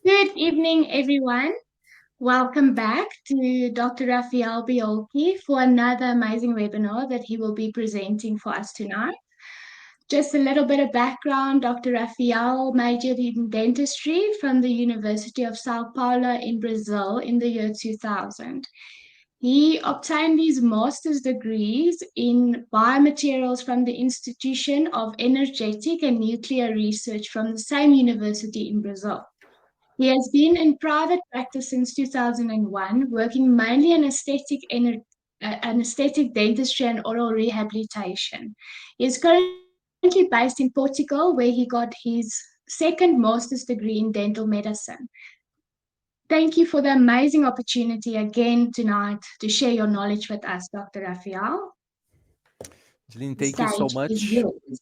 Good evening, everyone. Welcome back to Dr. Rafael Beolchi for another amazing webinar that he will be presenting for us tonight. Just a little bit of background. Dr. Rafael majored in dentistry from the University of Sao Paulo in Brazil in the year 2000. He obtained his master's degrees in biomaterials from the Institution of Energetic and Nuclear Research from the same university in Brazil. He has been in private practice since 2001, working mainly in aesthetic dentistry and oral rehabilitation. He is currently based in Portugal, where he got his second master's degree in dental medicine. Thank you for the amazing opportunity again tonight to share your knowledge with us, Dr. Rafael. Jeline, The thank you so stage is much. yours.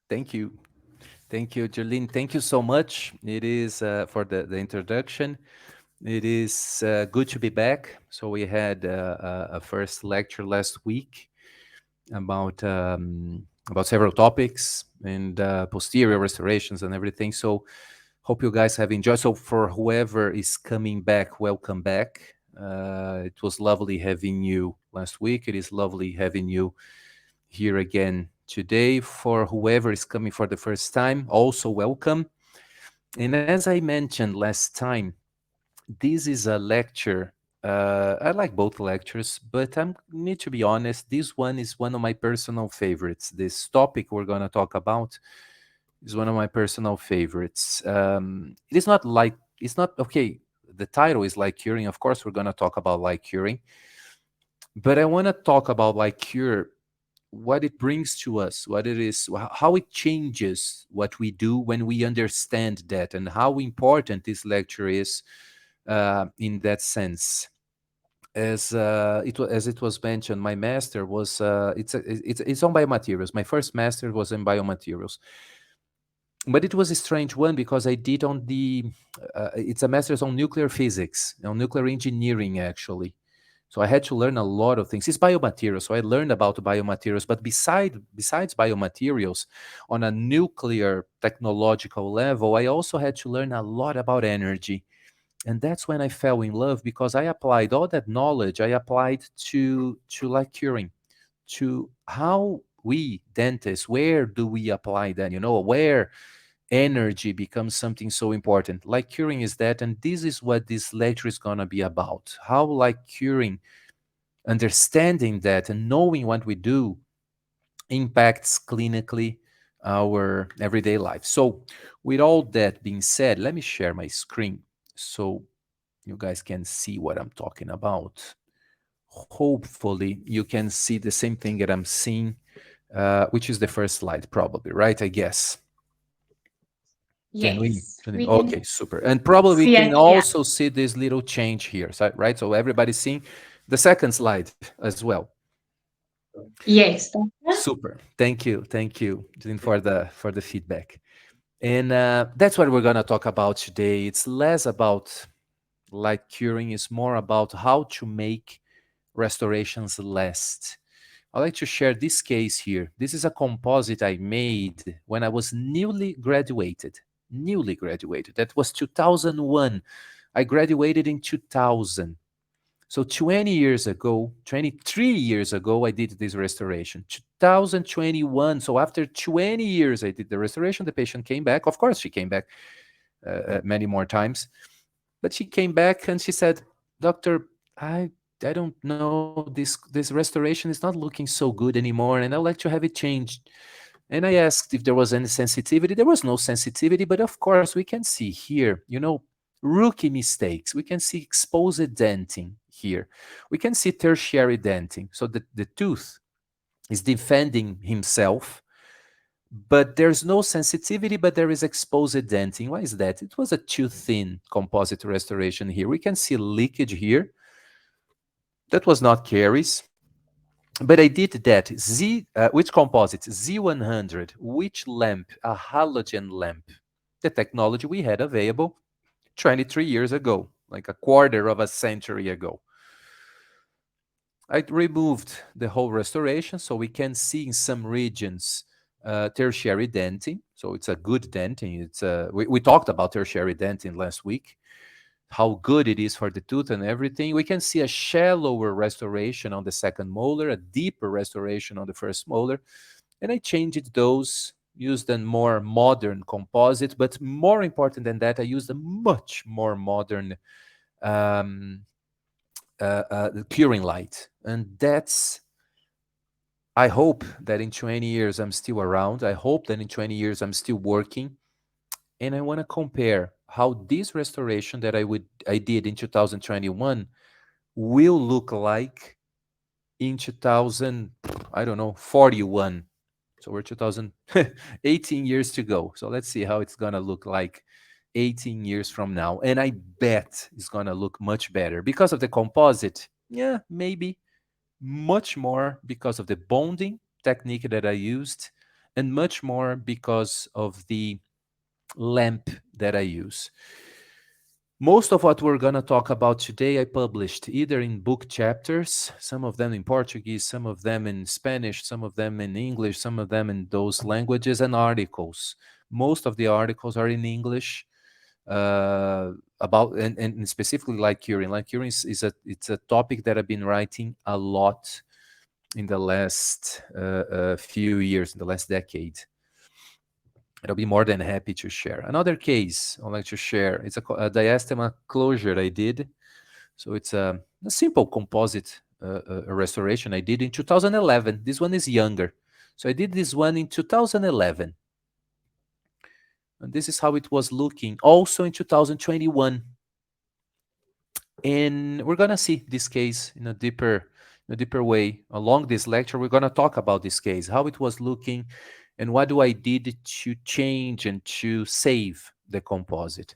Thank you. Thank you, Jeline. Thank you so much. It is for the introduction. It is good to be back. So we had a first lecture last week about several topics and posterior restorations and everything. So hope you guys have enjoyed. So for whoever is coming back, welcome back. It was lovely having you last week. It is lovely having you here again today. For whoever is coming for the first time, also welcome. And as I mentioned last time, this is a lecture. I like both lectures, but I need to be honest. This one is one of my personal favorites. This topic we're going to talk about is one of my personal favorites. It is not like it's not okay. The title is like curing. Of course, we're going to talk about like curing, but I want to talk about like cure, what it brings to us, what it is, how it changes what we do when we understand that, and how important this lecture is in that sense. As it was mentioned, my master was it's on biomaterials. My first master was in biomaterials, but it was a strange one because I did on the it's a master's on nuclear physics, on nuclear engineering actually. So I had to learn a lot of things. It's biomaterials, so I learned about biomaterials. But besides biomaterials, on a nuclear technological level, I also had to learn a lot about energy. And that's when I fell in love because I applied all that knowledge. I applied to like curing, to how we dentists, where do we apply that? Where energy becomes something so important. Like curing is that, and this is what this lecture is gonna be about. How like curing, understanding that and knowing what we do impacts clinically our everyday life. So, with all that being said, let me share my screen so you guys can see what I'm talking about. Hopefully, you can see the same thing that I'm seeing, which is the first slide, probably, right? I guess. Can we? Yes, we can Okay, super. And probably we see can it. Yeah. also see this little change here, right? So everybody's seeing the second slide as well. Yes, doctor. Super. Thank you, Jean, for the feedback. And that's what we're gonna talk about today. It's less about like curing; it's more about how to make restorations last. I'd like to share this case here. This is a composite I made when I was newly graduated. Newly graduated. That was 2001. I graduated in 2000. So 20 years ago, 23 years ago, I did this restoration. 2021. So after 20 years, I did the restoration. The patient came back. Of course, she came back many more times. But she came back and she said, Doctor, I don't know, this restoration is not looking so good anymore, and I'd like to have it changed. And I asked if there was any sensitivity. There was no sensitivity, but of course we can see here, rookie mistakes. We can see exposed denting here. We can see tertiary denting. So the tooth is defending himself, but there's no sensitivity, but there is exposed denting. Why is that? It was a too thin composite restoration here. We can see leakage here. That was not caries. But I did that. Which composite? Z100. Which lamp? A halogen lamp. The technology we had available 23 years ago, like a quarter of a century ago. I removed the whole restoration so we can see in some regions tertiary dentin. So it's a good dentin. We talked about tertiary dentin last week, how good it is for the tooth and everything. We can see a shallower restoration on the second molar, a deeper restoration on the first molar. And I changed those, used a more modern composite, but more important than that, I used a much more modern um, curing light. And that's, I hope that in 20 years I'm still around. I hope that in 20 years I'm still working. And I want to compare how this restoration that I did in 2021 will look like in 2000, I don't know, 41. So we're 2000, 18 years to go. So let's see how it's going to look like 18 years from now. And I bet it's going to look much better because of the composite. Yeah, maybe much more because of the bonding technique that I used, and much more because of the lamp that I use. Most of what we're going to talk about today, I published either in book chapters, some of them in Portuguese, some of them in Spanish, some of them in English, some of them in those languages, and articles. Most of the articles are in English, about and specifically light curing. Light curing it's a topic that I've been writing a lot in the last few years, in the last decade. I'll be more than happy to share. Another case I'd like to share, it's a diastema closure I did. So it's a simple composite restoration I did in 2011. This one is younger. So I did this one in 2011. And this is how it was looking also in 2021. And we're going to see this case in a deeper way. Along this lecture, we're going to talk about this case, how it was looking, and what do I did to change and to save the composite.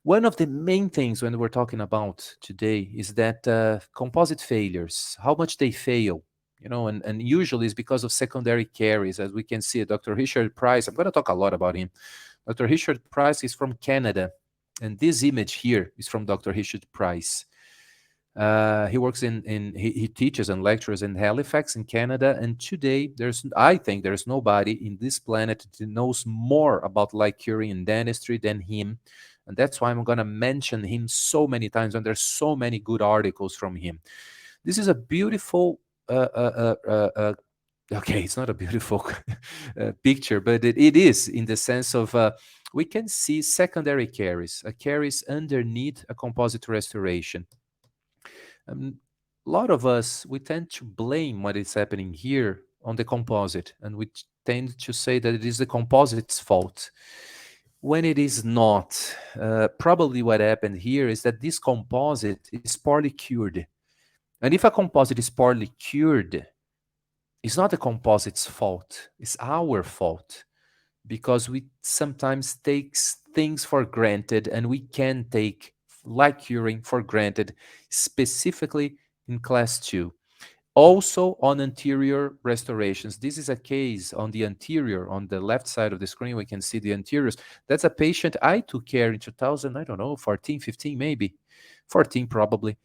One of the main things when we're talking about today is that composite failures, how much they fail, and usually it's because of secondary caries. As we can see, Dr. Richard Price, I'm going to talk a lot about him. Dr. Richard Price is from Canada, and this image here is from Dr. Richard Price. He works he teaches and lectures in Halifax in Canada. And today, I think there's nobody in this planet that knows more about light curing and dentistry than him. And that's why I'm going to mention him so many times. And there's so many good articles from him. This is a beautiful, okay, it's not a beautiful picture, but it is in the sense of we can see secondary caries, caries underneath a composite restoration. A lot of us, we tend to blame what is happening here on the composite, and we tend to say that it is the composite's fault when it is not. Probably what happened here is that this composite is poorly cured. And if a composite is poorly cured, it's not the composite's fault, it's our fault, because we sometimes take things for granted, and we can take light curing for granted, specifically in class 2. Also on anterior restorations. This is a case on the anterior, on the left side of the screen, we can see the anteriors. That's a patient I took care in 2000, I don't know, 14, 15 maybe, 14 probably.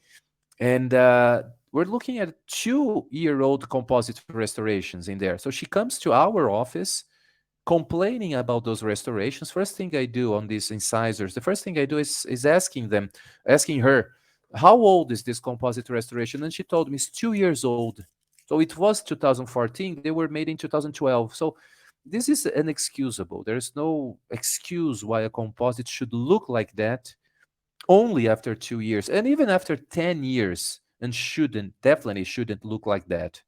And we're looking at 2-year-old composite restorations in there. So she comes to our office complaining about those restorations. First thing I do on these incisors, the first thing I do is asking her, how old is this composite restoration? And she told me it's 2 years old. So it was 2014. They were made in 2012. So this is inexcusable. There's no excuse why a composite should look like that only after 2 years, and even after 10 years, and definitely shouldn't look like that.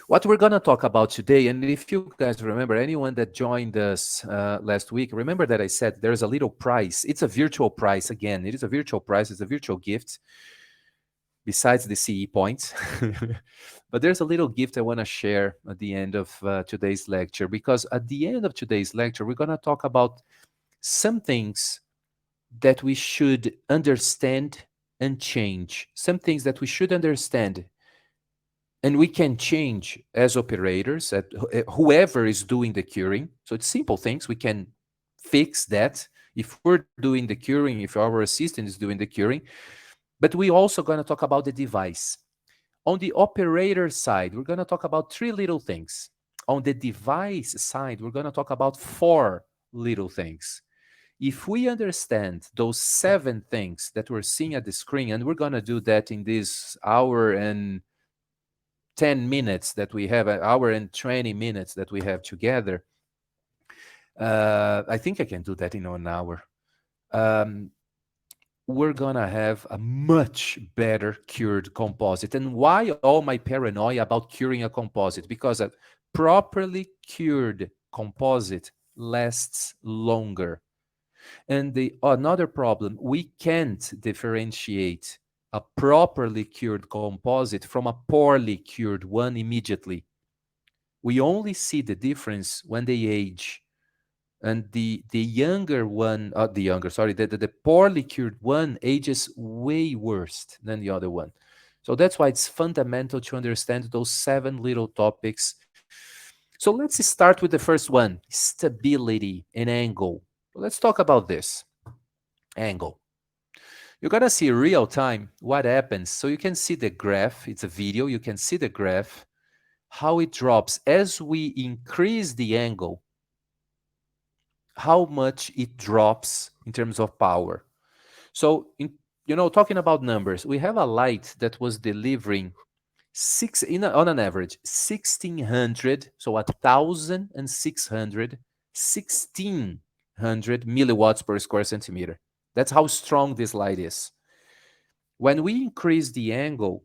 What we're going to talk about today, and if you guys remember, anyone that joined us last week, remember that I said there's a little prize. It's a virtual prize. Again, it is a virtual prize. It's a virtual gift besides the CE points. But there's a little gift I want to share at the end of today's lecture, because at the end of today's lecture, we're going to talk about some things that we should understand and change, some things that we should understand and we can change as operators, at whoever is doing the curing. So it's simple things. We can fix that if we're doing the curing, if our assistant is doing the curing. But we also going to talk about the device. On the operator side, we're going to talk about 3 little things. On the device side, we're going to talk about four little things. If we understand those seven things that we're seeing at the screen, and we're going to do that in this hour and 10 minutes that we have, an hour and 20 minutes that we have together, I think I can do that in an hour. Um, we're gonna have a much better cured composite. And why all my paranoia about curing a composite? Because a properly cured composite lasts longer. And the another problem, we can't differentiate a properly cured composite from a poorly cured one immediately. We only see the difference when they age. And the younger one, the younger, sorry, the poorly cured one ages way worse than the other one. So that's why it's fundamental to understand those seven little topics. So let's start with the first one, stability and angle. Let's talk about this angle. You're gonna see real time what happens. So you can see the graph. It's a video. You can see the graph, how it drops as we increase the angle, how much it drops in terms of power. So, talking about numbers, we have a light that was delivering on an average 1600, so 1600, 1600 milliwatts per square centimeter. That's how strong this light is. When we increase the angle,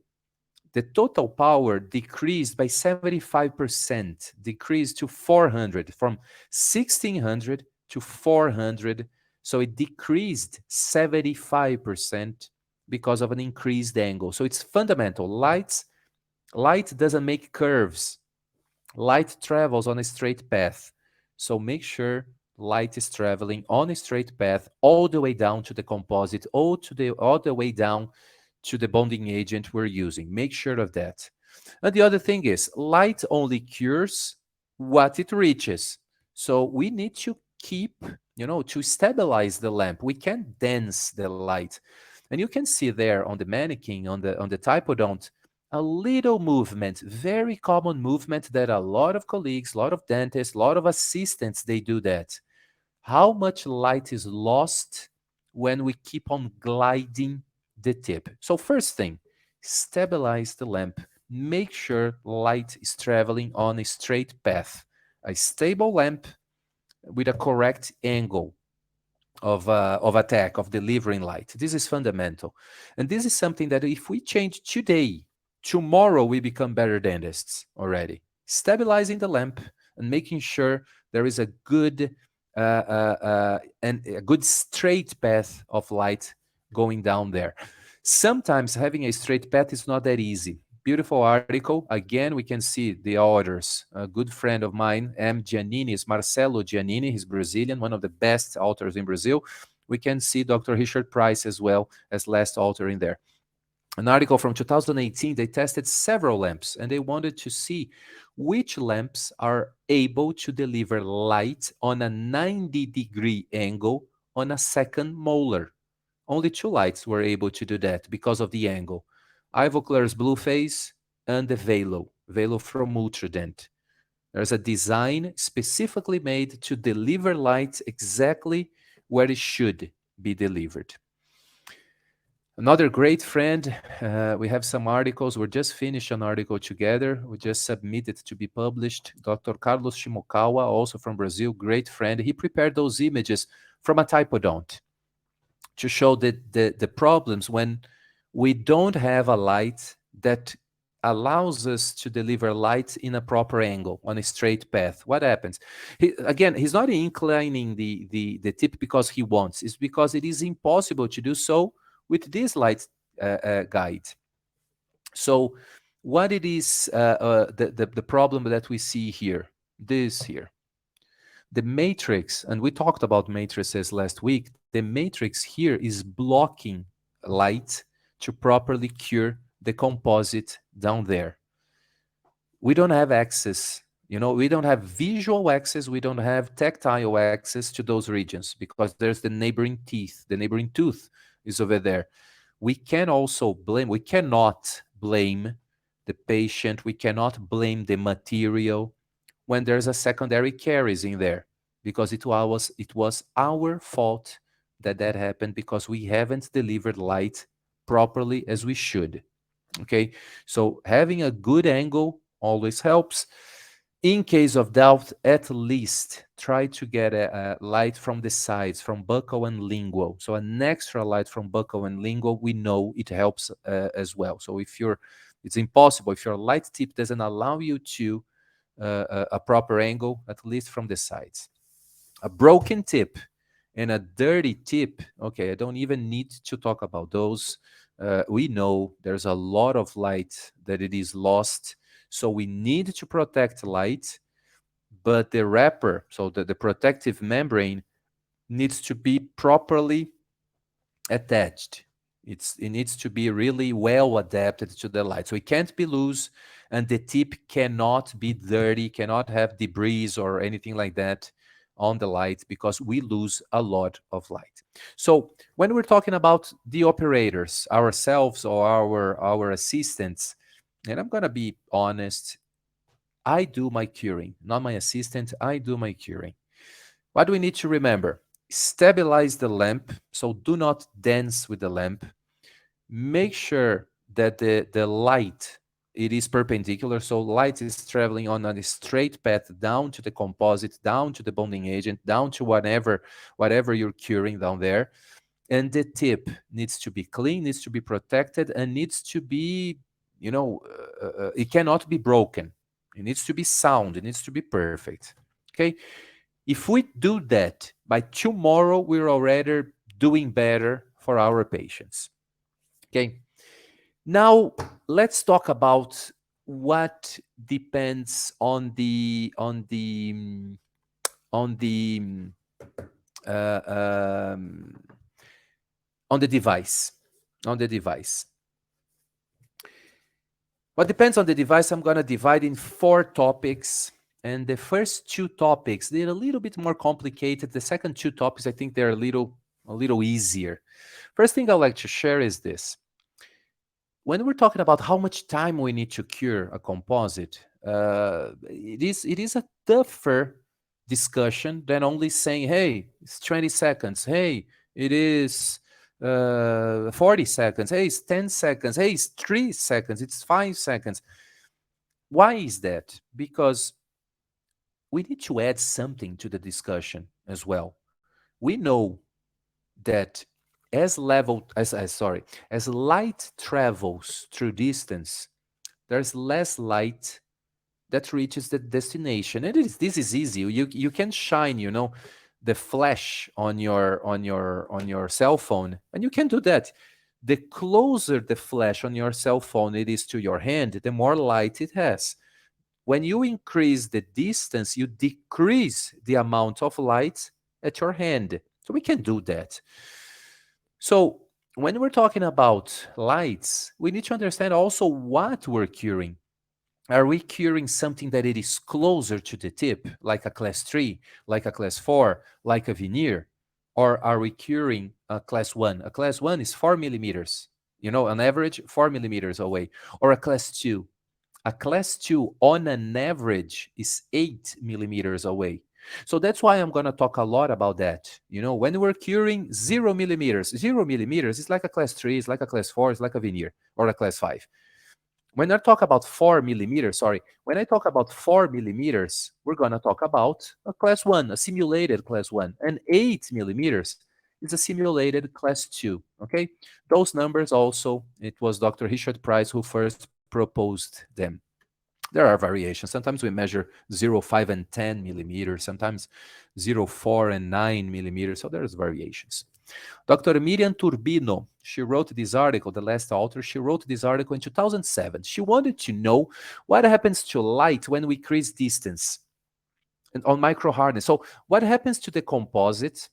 the total power decreased by 75%, decreased to 400, from 1600 to 400. So it decreased 75% because of an increased angle. So it's fundamental. Light doesn't make curves. Light travels on a straight path. So make sure light is traveling on a straight path all the way down to the composite, all the way down to the bonding agent we're using. Make sure of that. And the other thing is, light only cures what it reaches. So we need to keep, to stabilize the lamp. We can't dense the light. And you can see there on the mannequin, on the typodont, a little movement, very common movement that a lot of colleagues, a lot of dentists, a lot of assistants, they do that. How much light is lost when we keep on gliding the tip? So first thing, stabilize the lamp. Make sure light is traveling on a straight path. A stable lamp with a correct angle of attack, of delivering light. This is fundamental. And this is something that if we change today, tomorrow we become better dentists already. Stabilizing the lamp and making sure there is and a good straight path of light going down there. Sometimes having a straight path is not that easy. Beautiful article. Again, we can see the authors. A good friend of mine, M. Giannini, is Marcelo Giannini. He's Brazilian, one of the best authors in Brazil. We can see Dr. Richard Price as well as last author in there. An article from 2018, they tested several lamps and they wanted to see which lamps are able to deliver light on a 90-degree angle on a second molar. Only two lights were able to do that because of the angle. Ivoclar's Blue Phase and the Velo from Ultradent. There's a design specifically made to deliver light exactly where it should be delivered. Another great friend, we have some articles. We just finished an article together. We just submitted to be published. Dr. Carlos Shimokawa, also from Brazil, great friend. He prepared those images from a typodont to show the problems when we don't have a light that allows us to deliver light in a proper angle on a straight path. What happens? He's not inclining the tip because he wants. It's because it is impossible to do so with this light guide. So what it is, the problem that we see here, this here, the matrix, and we talked about matrices last week, the matrix here is blocking light to properly cure the composite down there. We don't have access, we don't have visual access, we don't have tactile access to those regions because there's the neighboring teeth, the neighboring tooth is over there. We cannot blame the patient, we cannot blame the material. when there's a secondary caries in there, because it was our fault that that happened because we haven't delivered light properly as we should. Okay, so having a good angle always helps. In case of doubt, at least try to get a light from the sides, from buccal and lingual. So an extra light from buccal and lingual, we know it helps as well. So if you're, it's impossible, if your light tip doesn't allow you to a proper angle, at least from the sides. A broken tip and a dirty tip, okay, I don't even need to talk about those. We know there's a lot of light that it is lost, so we need to protect light, but the wrapper, so the protective membrane, needs to be properly attached. It needs to be really well adapted to the light. So it can't be loose, and the tip cannot be dirty, cannot have debris or anything like that on the light, because we lose a lot of light. So when we're talking about the operators, ourselves or our assistants, and I'm gonna be honest, I do my curing, not my assistant. I do my curing. What do we need to remember? Stabilize the lamp, so do not dance with the lamp. Make sure that the light, it is perpendicular, so light is traveling on a straight path down to the composite, down to the bonding agent, down to whatever you're curing down there. And the tip needs to be clean, needs to be protected, and needs to be, it cannot be broken. It needs to be sound, it needs to be perfect. Okay, if we do that, by tomorrow, we're already doing better for our patients. Okay. Now, let's talk about what depends on the uh, um, on the device. On the device. What depends on the device, I'm going to divide in 4 topics. And the first 2 topics, they're a little bit more complicated. The second 2 topics, I think they're a little easier. First thing I'd like to share is this. When we're talking about how much time we need to cure a composite, it is a tougher discussion than only saying, hey, it's 20 seconds. Hey, it is 40 seconds. Hey, it's 10 seconds. Hey, it's 3 seconds. It's 5 seconds. Why is that? Because we need to add something to the discussion as well. We know that as light travels through distance, there's less light that reaches the destination. And this is easy. You can shine, the flash on your cell phone, and you can do that. The closer the flash on your cell phone it is to your hand, the more light it has. When you increase the distance, you decrease the amount of light at your hand. So we can do that. So when we're talking about lights, we need to understand also what we're curing. Are we curing something that it is closer to the tip, like a class 3, like a class 4, like a veneer? Or are we curing a class 1? A class 1 is 4 millimeters, on average, 4 millimeters away. Or a class 2. A class 2 on an average is 8 millimeters away. So that's why I'm going to talk a lot about that. When we're curing 0 millimeters is like a class 3, it's like a class 4, it's like a veneer, or a class 5. When I talk about 4 millimeters, when I talk about 4 millimeters, we're going to talk about a class 1, a simulated class 1, and 8 millimeters is a simulated class 2. Okay, those numbers also, it was Dr. Richard Price who first proposed them. There are variations. Sometimes we measure 0, 5, and 10 millimeters, sometimes 0, 4, and 9 millimeters. So there's variations. Dr. Miriam Turbino, she wrote this article, the last author, she wrote this article in 2007. She wanted to know what happens to light when we increase distance and on micro hardness. So what happens to the composite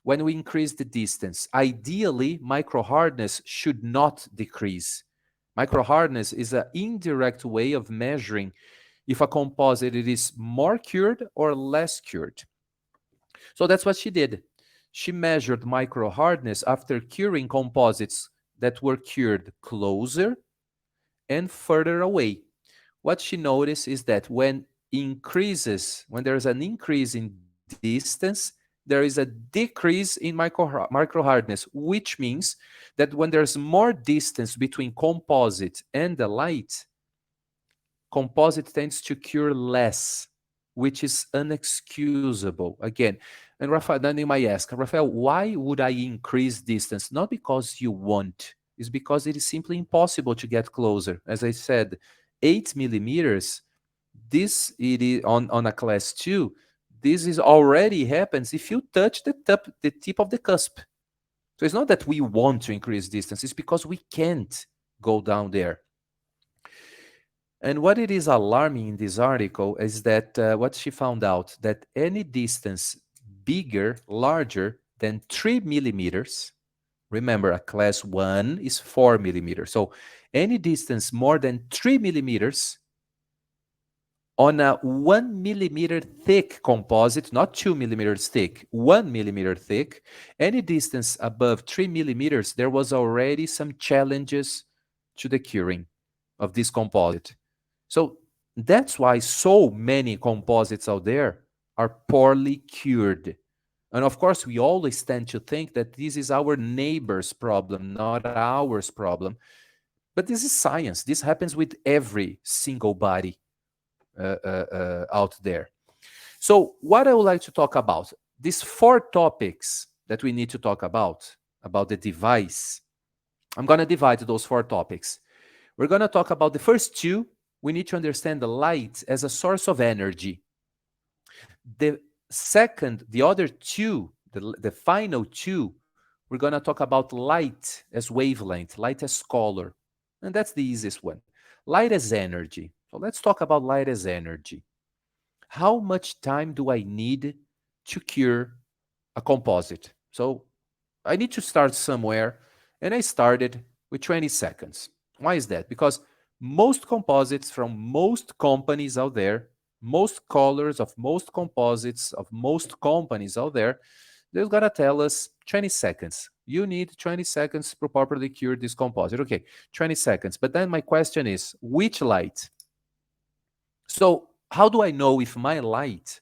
when we increase the distance? Ideally, micro hardness should not decrease. Micro hardness is an indirect way of measuring if a composite it is more cured or less cured. So that's what she did. She measured micro hardness after curing composites that were cured closer and further away. What she noticed is that when increases, when there is an increase in distance, there is a decrease in micro hardness, which means that when there's more distance between composite and the light, composite tends to cure less, which is unexcusable. Again, and Rafael, then you might ask, Rafael, why would I increase distance? Not because you want, it's because it is simply impossible to get closer. As I said, 8 millimeters, this it is on a class 2, this is already happens if you touch the tip of the cusp. So it's not that we want to increase distance, it's because we can't go down there. And what it is alarming in this article is that what she found out that any distance bigger, larger than 3 millimeters, remember a class 1 is 4 millimeters. So any distance more than 3 millimeters on a 1 millimeter thick composite, not 2 millimeters thick, 1 millimeter thick, any distance above 3 millimeters, there was already some challenges to the curing of this composite. So that's why so many composites out there are poorly cured. And of course, we always tend to think that this is our neighbor's problem, not ours problem. But this is science. This happens with every single body out there. So, what I would like to talk about, these 4 topics that we need to talk about the device, I'm going to divide those 4 topics. We're going to talk about the first 2. We need to understand the light as a source of energy. The second, the other 2, the final 2, we're going to talk about light as wavelength, light as color. And that's the easiest one. Light as energy. So let's talk about light as energy. How much time do I need to cure a composite? So I need to start somewhere, and I started with 20 seconds. Why is that? Because most composites from most companies out there, most colors of most composites of most companies out there, they're gonna tell us 20 seconds. You need 20 seconds to properly cure this composite. Okay, 20 seconds. But then my question is, which light? So how do I know if my light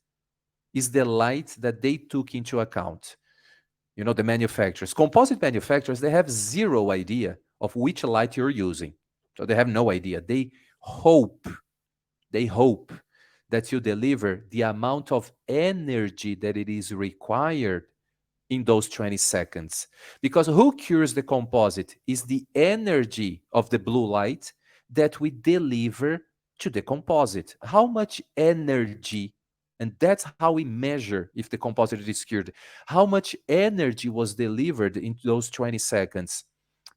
is the light that they took into account? You know, the manufacturers, composite manufacturers, they have zero idea of which light you're using. So they have no idea. Hope, they hope that you deliver the amount of energy that it is required in those 20 seconds. Because who cures the composite is the energy of the blue light that we deliver to the composite. How much energy, and that's how we measure if the composite is cured, how much energy was delivered in those 20 seconds.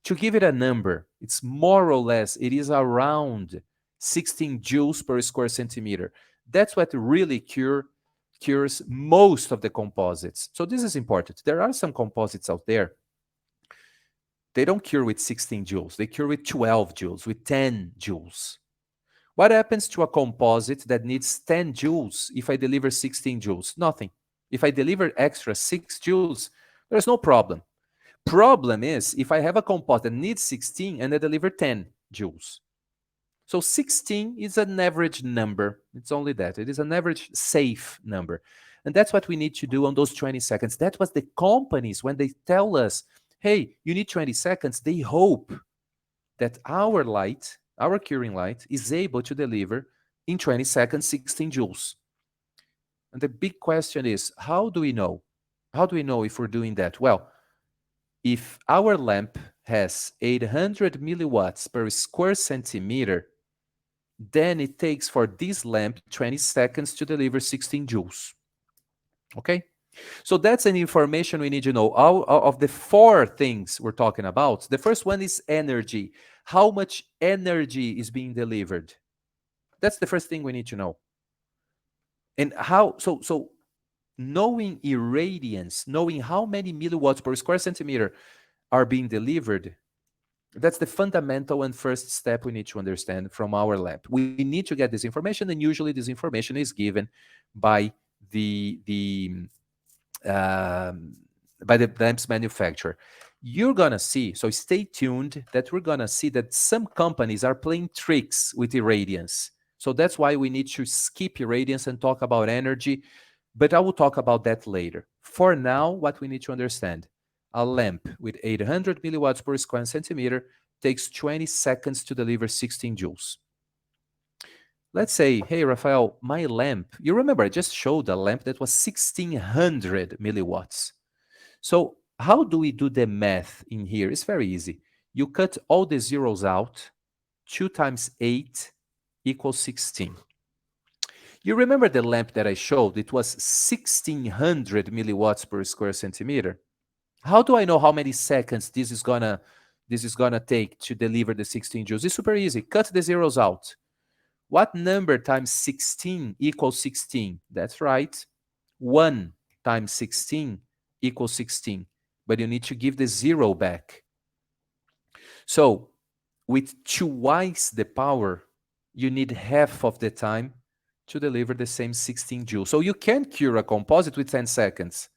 To give it a number, it's more or less, it is around 16 joules per square centimeter. That's what really cures most of the composites. So this is important. There are some composites out there, they don't cure with 16 joules. They cure with 12 joules, with 10 joules. What happens to a composite that needs 10 joules if I deliver 16 joules? Nothing. If I deliver extra 6 joules, there's no problem. Problem is if I have a composite that needs 16 and I deliver 10 joules. So 16 is an average number. It's only that. It is an average safe number. And that's what we need to do on those 20 seconds. That was the companies, when they tell us, hey, you need 20 seconds, they hope that our light, our curing light, is able to deliver in 20 seconds 16 joules. And the big question is, how do we know? How do we know if we're doing that? Well, if our lamp has 800 milliwatts per square centimeter, then it takes for this lamp 20 seconds to deliver 16 joules. Okay? So that's an information we need to know. Out of the 4 things we're talking about, the first one is energy. How much energy is being delivered? That's the first thing we need to know. And how, so knowing irradiance, knowing how many milliwatts per square centimeter are being delivered, that's the fundamental and first step we need to understand from our lamp. We need to get this information, and usually this information is given by the lamp's manufacturer. You're gonna see, so stay tuned, that we're gonna see that some companies are playing tricks with irradiance. So that's why we need to skip irradiance and talk about energy, but I will talk about that later. For now, what we need to understand, a lamp with 800 milliwatts per square centimeter takes 20 seconds to deliver 16 joules. Let's say, hey, Rafael, my lamp, you remember I just showed a lamp that was 1600 milliwatts. So how do we do the math in here? It's very easy. You cut all the zeros out. 2 times 8 equals 16. You remember the lamp that I showed? It was 1600 milliwatts per square centimeter. How do I know how many seconds this is gonna take to deliver the 16 joules? It's super easy. Cut the zeros out. What number times 16 equals 16? That's right. 1 times 16 equals 16. But you need to give the zero back. So with twice the power, you need half of the time to deliver the same 16 joules. So you can cure a composite with 10 seconds,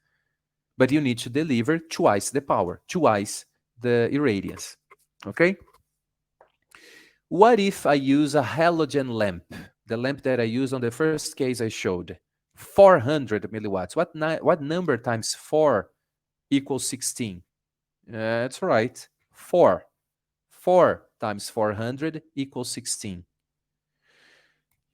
but you need to deliver twice the power, twice the irradiance. Okay? What if I use a halogen lamp, the lamp that I used on the first case I showed, 400 milliwatts? What number times 4 equals 16? That's right, 4. 4 times 400 equals 16.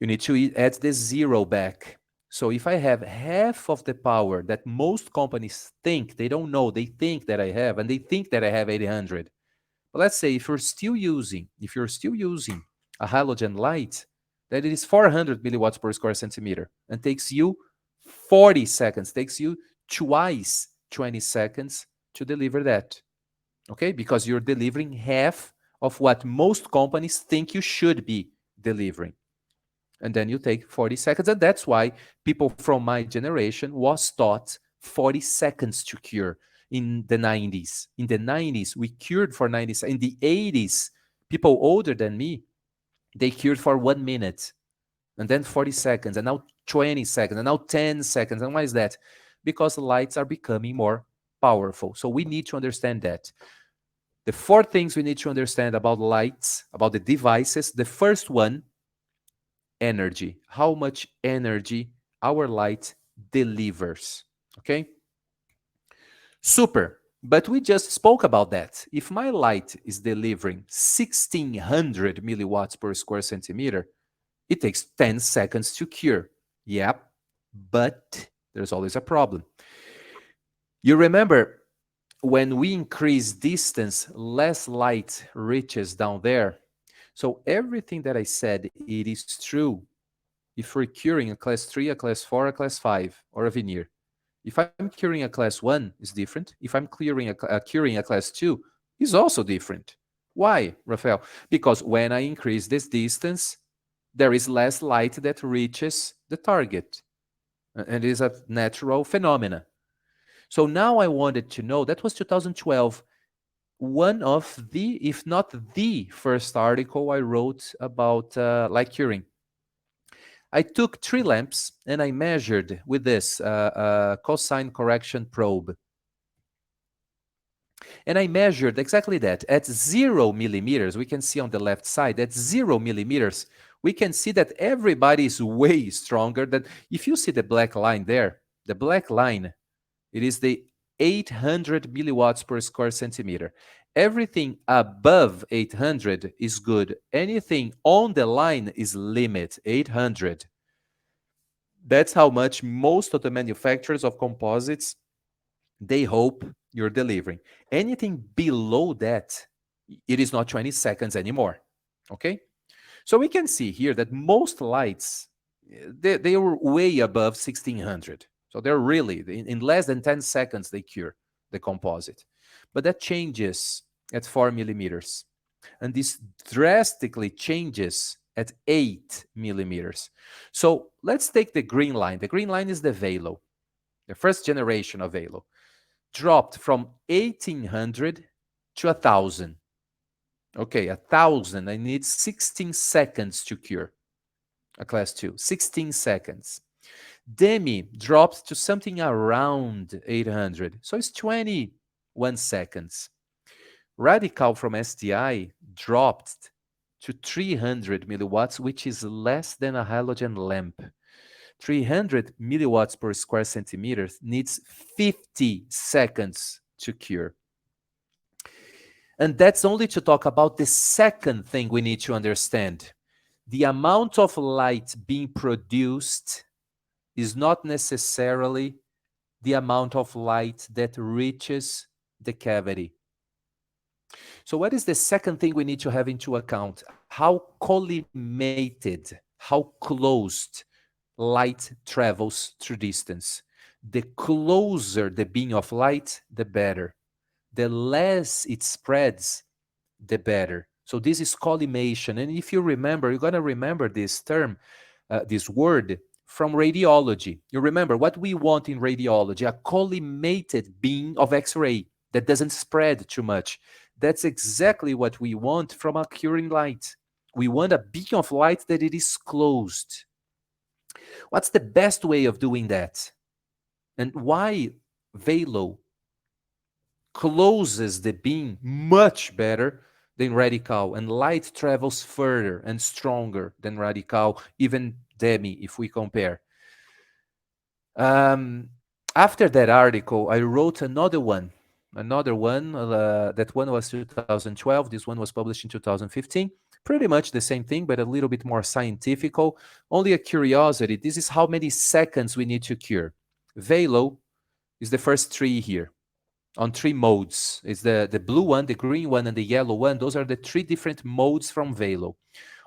You need to add the zero back. So if I have half of the power that most companies think, they don't know, they think that I have, and they think that I have 800. But let's say if you're still using a halogen light, that it is 400 milliwatts per square centimeter and takes you 40 seconds, takes you twice 20 seconds to deliver that. Okay? Because you're delivering half of what most companies think you should be delivering. And then you take 40 seconds. And that's why people from my generation was taught 40 seconds to cure in the 90s. In the 90s, we cured for 90 seconds. In the 80s, people older than me, they cured for 1 minute and then 40 seconds and now 20 seconds and now 10 seconds. And why is that? Because lights are becoming more powerful. So we need to understand that. The 4 things we need to understand about lights, about the devices. The first one, energy. How much energy our light delivers. Okay? Super. But we just spoke about that. If my light is delivering 1600 milliwatts per square centimeter, it takes 10 seconds to cure. Yep. But there's always a problem. You remember when we increase distance, less light reaches down there. So everything that I said, it is true if we're curing a class 3, a class 4, a class 5, or a veneer. If I'm curing a class 1, it's different. If I'm curing a class 2, it's also different. Why, Rafael? Because when I increase this distance, there is less light that reaches the target. And it is a natural phenomena. So now I wanted to know, that was 2012, one of the, if not the first article I wrote about light curing. I took 3 lamps and I measured with this cosine correction probe. And I measured exactly that. At 0 millimeters, we can see on the left side, at 0 millimeters, we can see that everybody is way stronger than, if you see the black line there, the black line, it is the 800 milliwatts per square centimeter. Everything above 800 is good. Anything on the line is limit, 800. That's how much most of the manufacturers of composites, they hope you're delivering. Anything below that, it is not 20 seconds anymore. Okay? So we can see here that most lights, they were way above 1600. So they're really, in less than 10 seconds, they cure the composite. But that changes at 4 millimeters. And this drastically changes at 8 millimeters. So let's take the green line. The green line is the Velo, the first generation of Velo. Dropped from 1800 to 1000. Okay, 1000. I need 16 seconds to cure a class 2. 16 seconds. Demi dropped to something around 800. So it's 21 seconds. Radical from STI dropped to 300 milliwatts, which is less than a halogen lamp. 300 milliwatts per square centimeter needs 50 seconds to cure. And that's only to talk about the second thing we need to understand. The amount of light being produced is not necessarily the amount of light that reaches the cavity. So, what is the second thing we need to have into account? How collimated, how closed light travels through distance. The closer the beam of light, the better. The less it spreads, the better. So this is collimation. And if you remember, you're going to remember this term, this word from radiology. You remember what we want in radiology, a collimated beam of X-ray that doesn't spread too much. That's exactly what we want from a curing light. We want a beam of light that it is closed. What's the best way of doing that? And why Velo closes the beam much better than Radical, and light travels further and stronger than Radical, even Demi, if we compare. Um, After that article, I wrote another one. That one was 2012. This one was published in 2015. Pretty much the same thing, but a little bit more scientific. Only a curiosity. This is how many seconds we need to cure. Velo is the first three here on three modes. It's the blue one, the green one, and the yellow one. Those are the three different modes from Velo.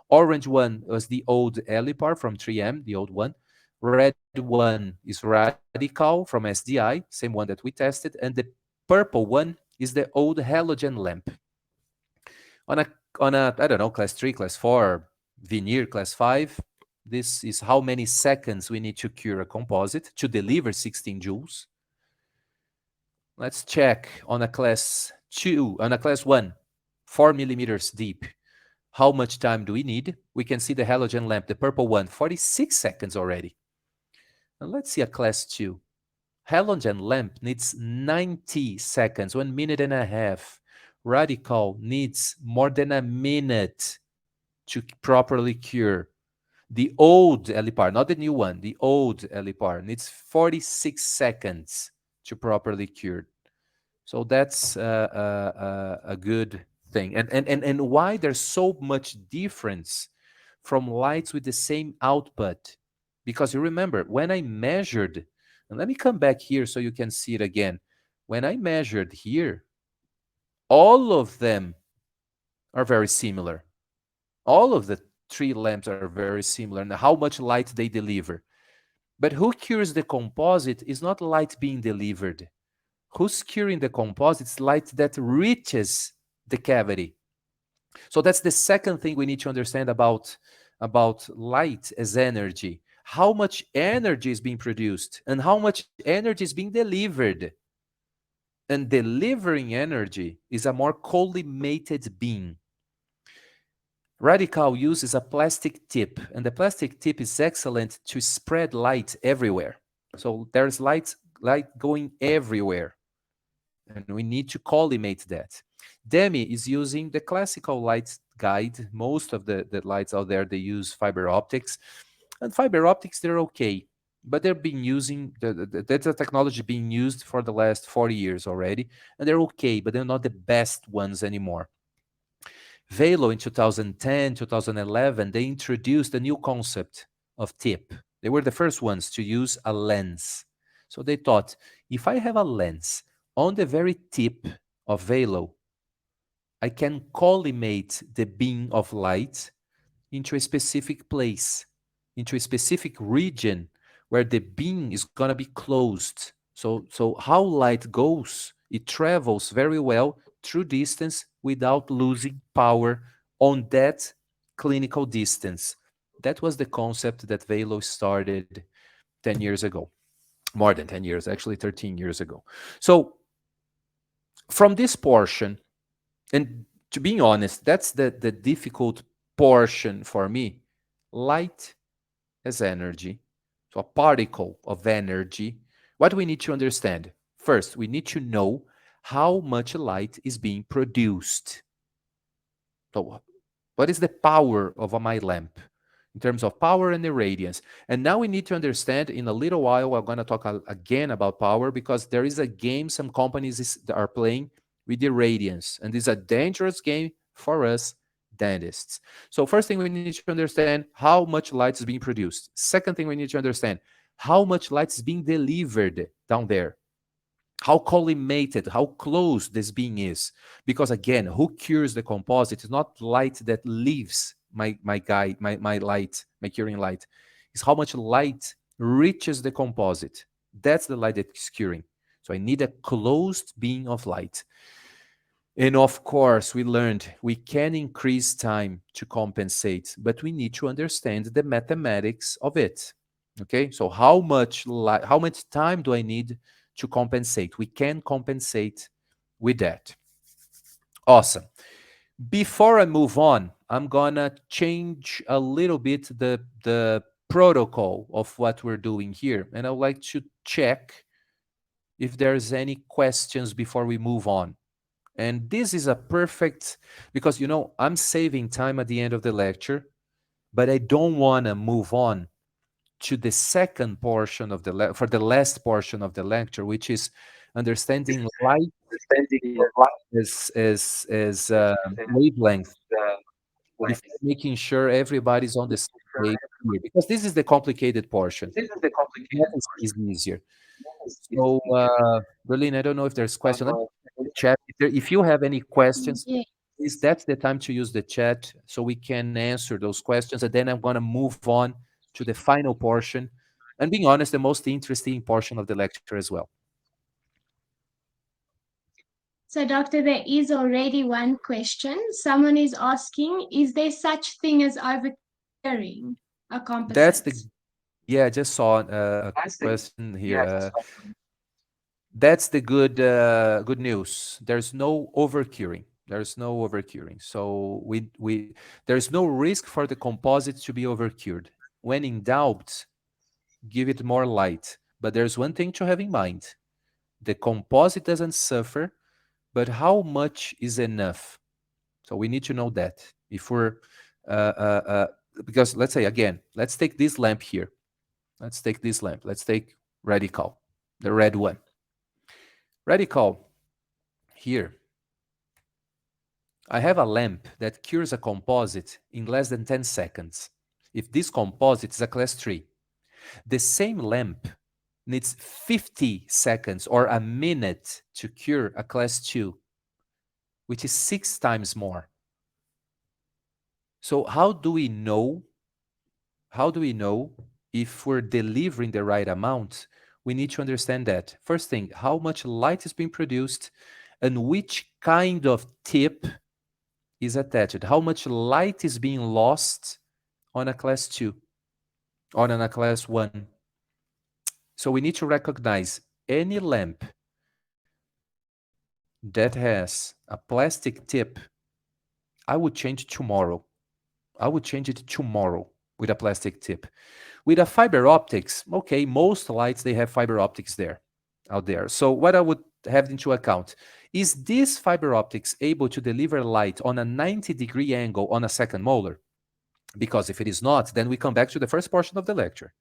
Orange one was the old Elipar from 3M, the old one. Red one is Radical from SDI, same one that we tested. And the purple one is the old halogen lamp. On a I don't know, class 3, class 4, veneer, class 5, this is how many seconds we need to cure a composite to deliver 16 joules. Let's check on a class 2, on a class 1, 4 millimeters deep. How much time do we need? We can see the halogen lamp, the purple one, 46 seconds already. And let's see a class 2. Halogen lamp needs 90 seconds, 1 minute and a half. Radical needs more than a minute to properly cure. The old Elipar, not the new one, the old Elipar needs 46 seconds to properly cure. So that's a good thing. And why there's so much difference from lights with the same output? Because you remember, when I measured, and let me come back here so you can see it again. When I measured here, all of them are very similar. All of the three lamps are very similar and how much light they deliver. But who cures the composite is not light being delivered. Who's curing the composite is light that reaches the cavity. So that's the second thing we need to understand about light as energy. How much energy is being produced and how much energy is being delivered. And delivering energy is a more collimated beam. Radical uses a plastic tip, and the plastic tip is excellent to spread light everywhere. So there's light going everywhere, and we need to collimate that. Demi is using the classical light guide. Most of the lights out there, they use fiber optics, and fiber optics, they're okay, but they're being using, that's a technology being used for the last 40 years already, and they're okay, but they're not the best ones anymore. Velo in 2010, 2011, they introduced a new concept of tip. They were the first ones to use a lens. So they thought, if I have a lens on the very tip of Velo, I can collimate the beam of light into a specific place, into a specific region where the beam is going to be closed. So how light goes, it travels very well through distance without losing power on that clinical distance. That was the concept that Velo started 10 years ago. More than 10 years, actually 13 years ago. So from this portion, and to be honest, that's the difficult portion for me. Light as energy, so a particle of energy. What we need to understand? First, we need to know how much light is being produced. So What is the power of my lamp in terms of power and irradiance? And now we need to understand in a little while, we're going to talk again about power because there is a game some companies are playing with irradiance. And this is a dangerous game for us dentists. So first thing we need to understand how much light is being produced. Second thing we need to understand how much light is being delivered down there, how collimated, how close this being is. Because again, who cures the composite is not light that leaves my light, my curing light. It's how much light reaches the composite. That's the light that is curing. So I need a closed beam of light. And of course, we learned we can increase time to compensate, but we need to understand the mathematics of it. Okay, so how much time do I need to compensate? We can compensate with that. Awesome. Before I move on, I'm gonna change a little bit the protocol of what we're doing here, and I would like to check if there's any questions before we move on. And this is a perfect, because I'm saving time at the end of the lecture, but I don't want to move on to the second portion of for the last portion of the lecture, which is understanding light as wavelength, before making sure everybody's on the same page here, because this is the complicated portion. That is easier. So, Berlin, I don't know if there's question. Let me check the chat. If you have any questions, Yeah. is that's the time to use the chat so we can answer those questions, and then I'm going to move on to the final portion, and being honest, the most interesting portion of the lecture as well. So, doctor, there is already one question. Someone is asking, is there such thing as overcuring a That's the composite? Yeah, I just saw a question here. That's the good news. There's no overcuring. There's no overcuring. So we there's no risk for the composite to be overcured. When in doubt, give it more light. But there's one thing to have in mind: the composite doesn't suffer, but how much is enough? So we need to know that. If we're because let's say again, let's take this lamp here. Let's take this lamp. Let's take radical, the red one. Radical here. I have a lamp that cures a composite in less than 10 seconds. If this composite is a class 3, the same lamp needs 50 seconds or a minute to cure a class 2, which is 6 times more. So how do we know? How do we know if we're delivering the right amount? We need to understand that. First thing, how much light is being produced and which kind of tip is attached. How much light is being lost on a class 2, on a class 1. So we need to recognize any lamp that has a plastic tip, I would change tomorrow. I would change it tomorrow with a plastic tip. With a fiber optics, okay, most lights, they have fiber optics there, out there. So what I would have into account, is this fiber optics able to deliver light on a 90-degree angle on a second molar? Because if it is not, then we come back to the first portion of the lecture.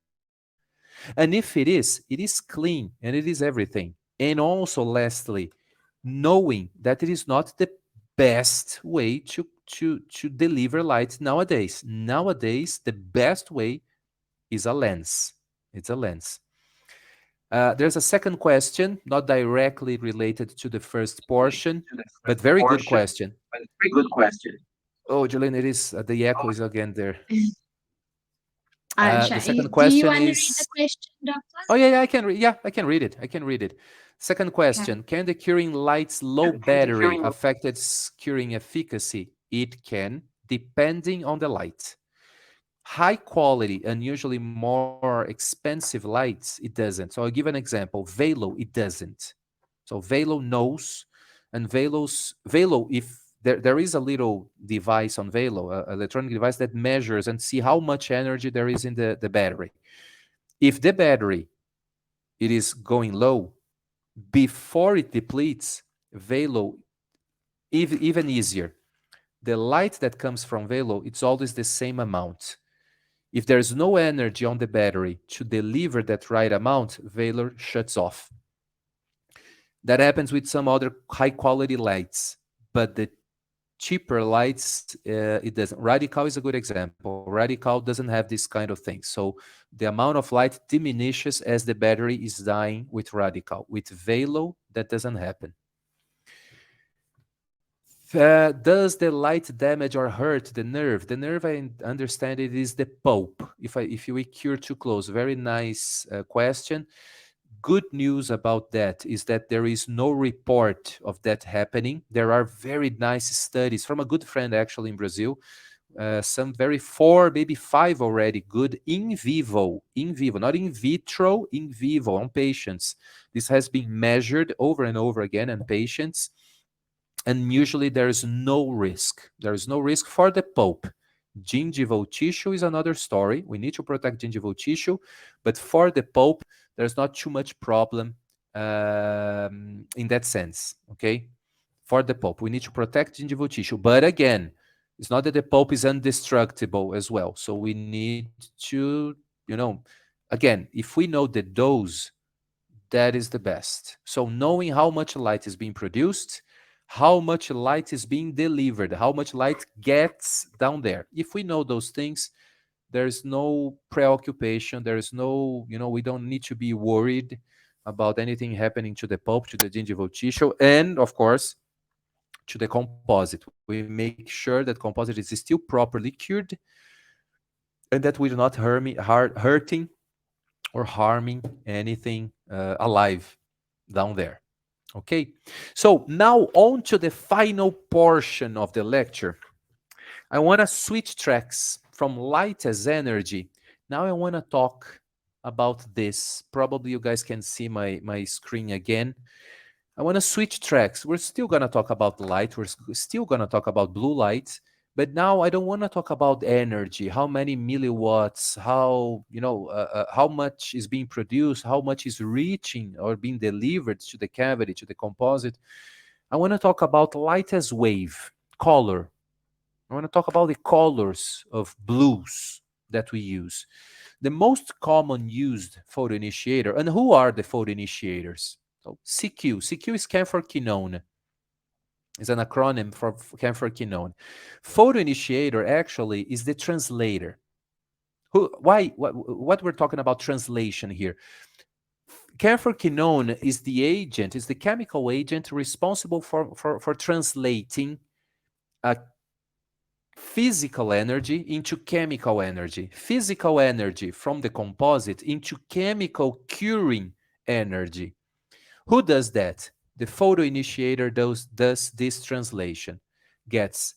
And if it is clean and it is everything. And also, lastly, knowing that it is not the best way to deliver light nowadays. Nowadays, the best way is a lens. It's a lens. There's a second question, not directly related to the first portion, but very good question. Oh, Julian, it is the echo is again there. The second Do you question want to read the is, question, doctor? oh yeah, I can read. Yeah, I can read it. I can read it. Second Okay. question: can the curing light's low battery affect its curing efficacy? It can, depending on the light. High quality and usually more expensive lights, it doesn't. So I'll give an example. Velo, it doesn't. So Velo knows, and Velo, if there is a little device on Velo, a electronic device that measures and see how much energy there is in the battery. If the battery it is going low, before it depletes, Velo, even easier. The light that comes from Velo, it's always the same amount. If there's no energy on the battery to deliver that right amount, Velo shuts off. That happens with some other high quality lights, but the cheaper lights, it doesn't. Radical is a good example. Radical doesn't have this kind of thing. So the amount of light diminishes as the battery is dying with Radical. With Velo, that doesn't happen. Does the light damage or hurt the nerve? The nerve, I understand it is the pulp. If we cure too close, very nice question. Good news about that is that there is no report of that happening. There are very nice studies from a good friend actually in Brazil, some very four, maybe five already good in vivo, not in vitro, in vivo on patients. This has been measured over and over again on patients, and usually there is no risk. There is no risk for the pulp. Gingival tissue is another story. We need to protect gingival tissue, but for the pulp, there's not too much problem in that sense. Okay, for the pulp, we need to protect gingival tissue, but again, it's not that the pulp is indestructible as well. So we need to, again, if we know the dose, that is the best. So knowing how much light is being produced, how much light is being delivered, how much light gets down there. If we know those things, there's no preoccupation. There's no, we don't need to be worried about anything happening to the pulp, to the gingival tissue, and of course, to the composite. We make sure that composite is still properly cured and that we're not hurting or harming anything alive down there. Okay, so now on to the final portion of the lecture. I want to switch tracks from light as energy. Now I want to talk about this. Probably you guys can see my screen again. I want to switch tracks. We're still going to talk about light. We're still going to talk about blue light. But now I don't want to talk about energy, how many milliwatts, how much is being produced, how much is reaching or being delivered to the cavity, to the composite. I want to talk about light as wave, color. I want to talk about the colors of blues that we use. The most common used photoinitiator, and who are the photoinitiators? So CQ. CQ is camphor-quinone. It's an acronym for camphor-quinone. Photoinitiator actually is the translator. What we're talking about translation here? Camphor-quinone is the agent, is the chemical agent responsible for translating a physical energy into chemical energy, physical energy from the composite into chemical curing energy. Who does that? The photoinitiator does this translation, gets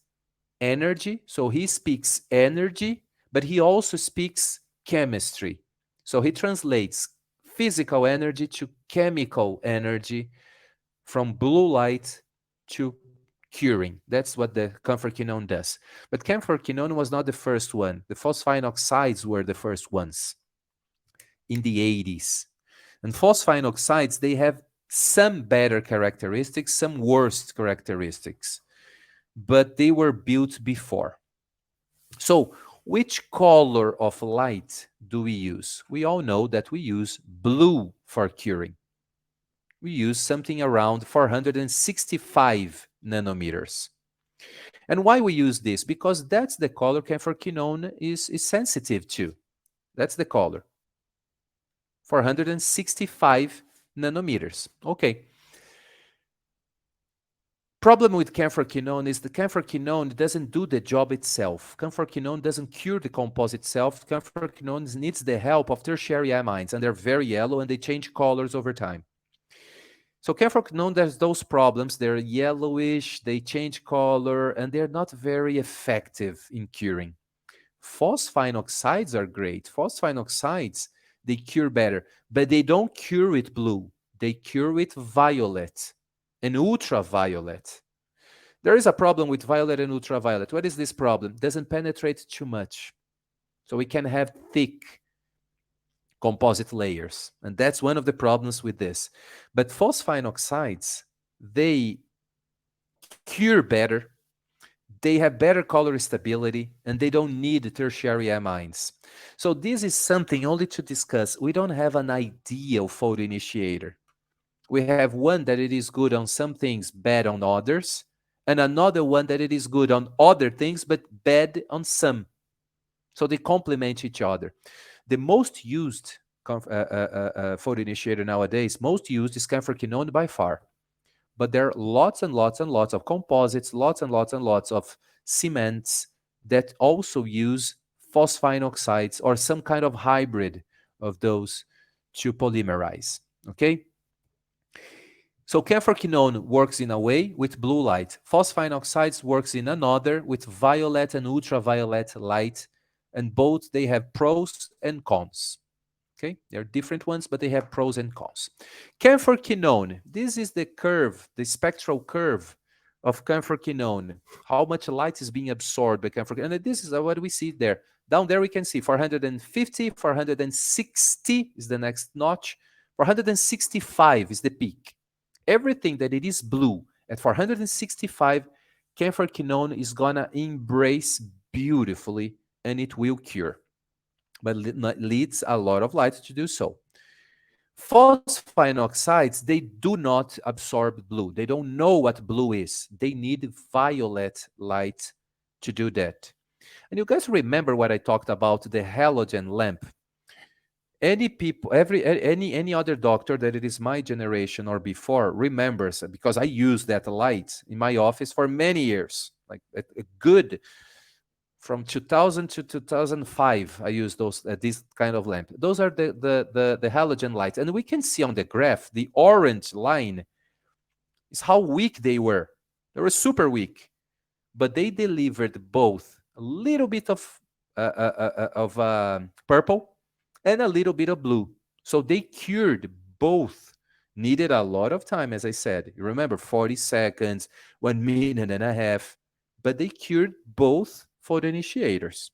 energy, so he speaks energy, but he also speaks chemistry. So he translates physical energy to chemical energy from blue light to curing. That's what the camphor-quinone does. But camphor-quinone was not the first one. The phosphine oxides were the first ones in the 80s. And phosphine oxides, they have some better characteristics, some worse characteristics, but they were built before. So which color of light do we use? We all know that we use blue for curing. We use something around 465 nanometers. And why we use this? Because that's the color camphor-quinone is sensitive to. That's the color. 465 nanometers. Okay. Problem with camphor-quinone is the camphor-quinone doesn't do the job itself. Camphor-quinone doesn't cure the composite itself. Camphor-quinone needs the help of tertiary amines, and they're very yellow and they change colors over time. So camphor-quinone, there's those problems. They're yellowish, they change color, and they're not very effective in curing. Phosphine oxides are great. Phosphine oxides, they cure better, but they don't cure with blue. They cure with violet and ultraviolet. There is a problem with violet and ultraviolet. What is this problem? It doesn't penetrate too much. So we can have thick composite layers. And that's one of the problems with this. But phosphine oxides, they cure better. They have better color stability, and they don't need tertiary amines. So this is something only to discuss. We don't have an ideal photo initiator. We have one that it is good on some things, bad on others, and another one that it is good on other things, but bad on some. So they complement each other. The most used photo initiator nowadays, most used is camphorquinone by far. But there are lots and lots and lots of composites, lots and lots and lots of cements that also use phosphine oxides or some kind of hybrid of those to polymerize. Okay? So camphorquinone works in a way with blue light. Phosphine oxides works in another with violet and ultraviolet light, and both they have pros and cons. Okay, they're different ones, but they have pros and cons. Camphorquinone, this is the curve, the spectral curve of camphorquinone, how much light is being absorbed by camphorquinone. And this is what we see there. Down there we can see 450, 460 is the next notch, 465 is the peak. Everything that it is blue at 465, camphorquinone is gonna embrace beautifully, and it will cure, but needs a lot of light to do so. Phosphine oxides, they do not absorb blue. They don't know what blue is. They need violet light to do that. And you guys remember what I talked about, the halogen lamp? Any people, any other doctor that it is my generation or before remembers, because I use that light in my office for many years, like a good from 2000 to 2005. I use those this kind of lamp. Those are the halogen lights, and we can see on the graph the orange line is how weak they were. They were super weak, but they delivered both a little bit of purple and a little bit of blue. So they cured both. Needed a lot of time, as I said. You remember, 40 seconds, 1 minute and a half, but they cured both photo initiators.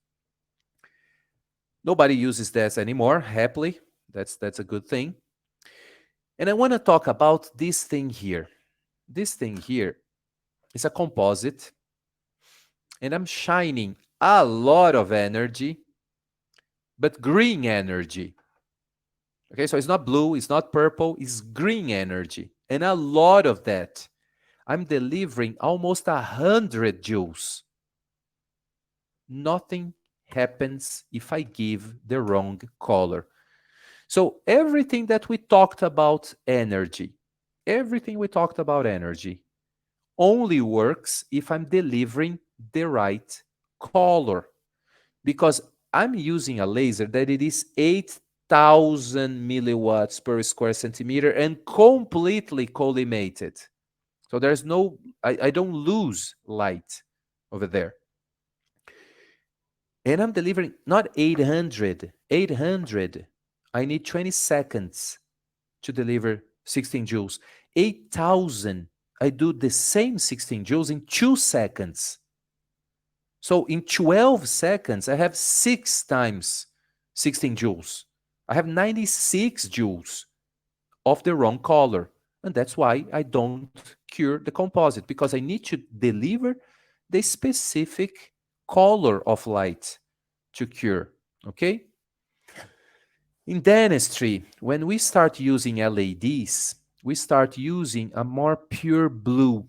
Nobody uses that anymore, happily. That's a good thing. And I want to talk about this thing here. This thing here is a composite, and I'm shining a lot of energy, but green energy. Okay, so it's not blue, it's not purple, it's green energy. And a lot of that. I'm delivering almost 100 joules. Nothing happens if I give the wrong color. So everything that we talked about energy, everything we talked about energy only works if I'm delivering the right color, because I'm using a laser that it is 8,000 milliwatts per square centimeter and completely collimated. So there's no, I don't lose light over there. And I'm delivering not 800, 800. I need 20 seconds to deliver 16 joules. 8,000, I do the same 16 joules in 2 seconds. So in 12 seconds, I have 6 times 16 joules. I have 96 joules of the wrong color. And that's why I don't cure the composite, because I need to deliver the specific color of light to cure. Okay? In dentistry, when we start using LEDs, we start using a more pure blue.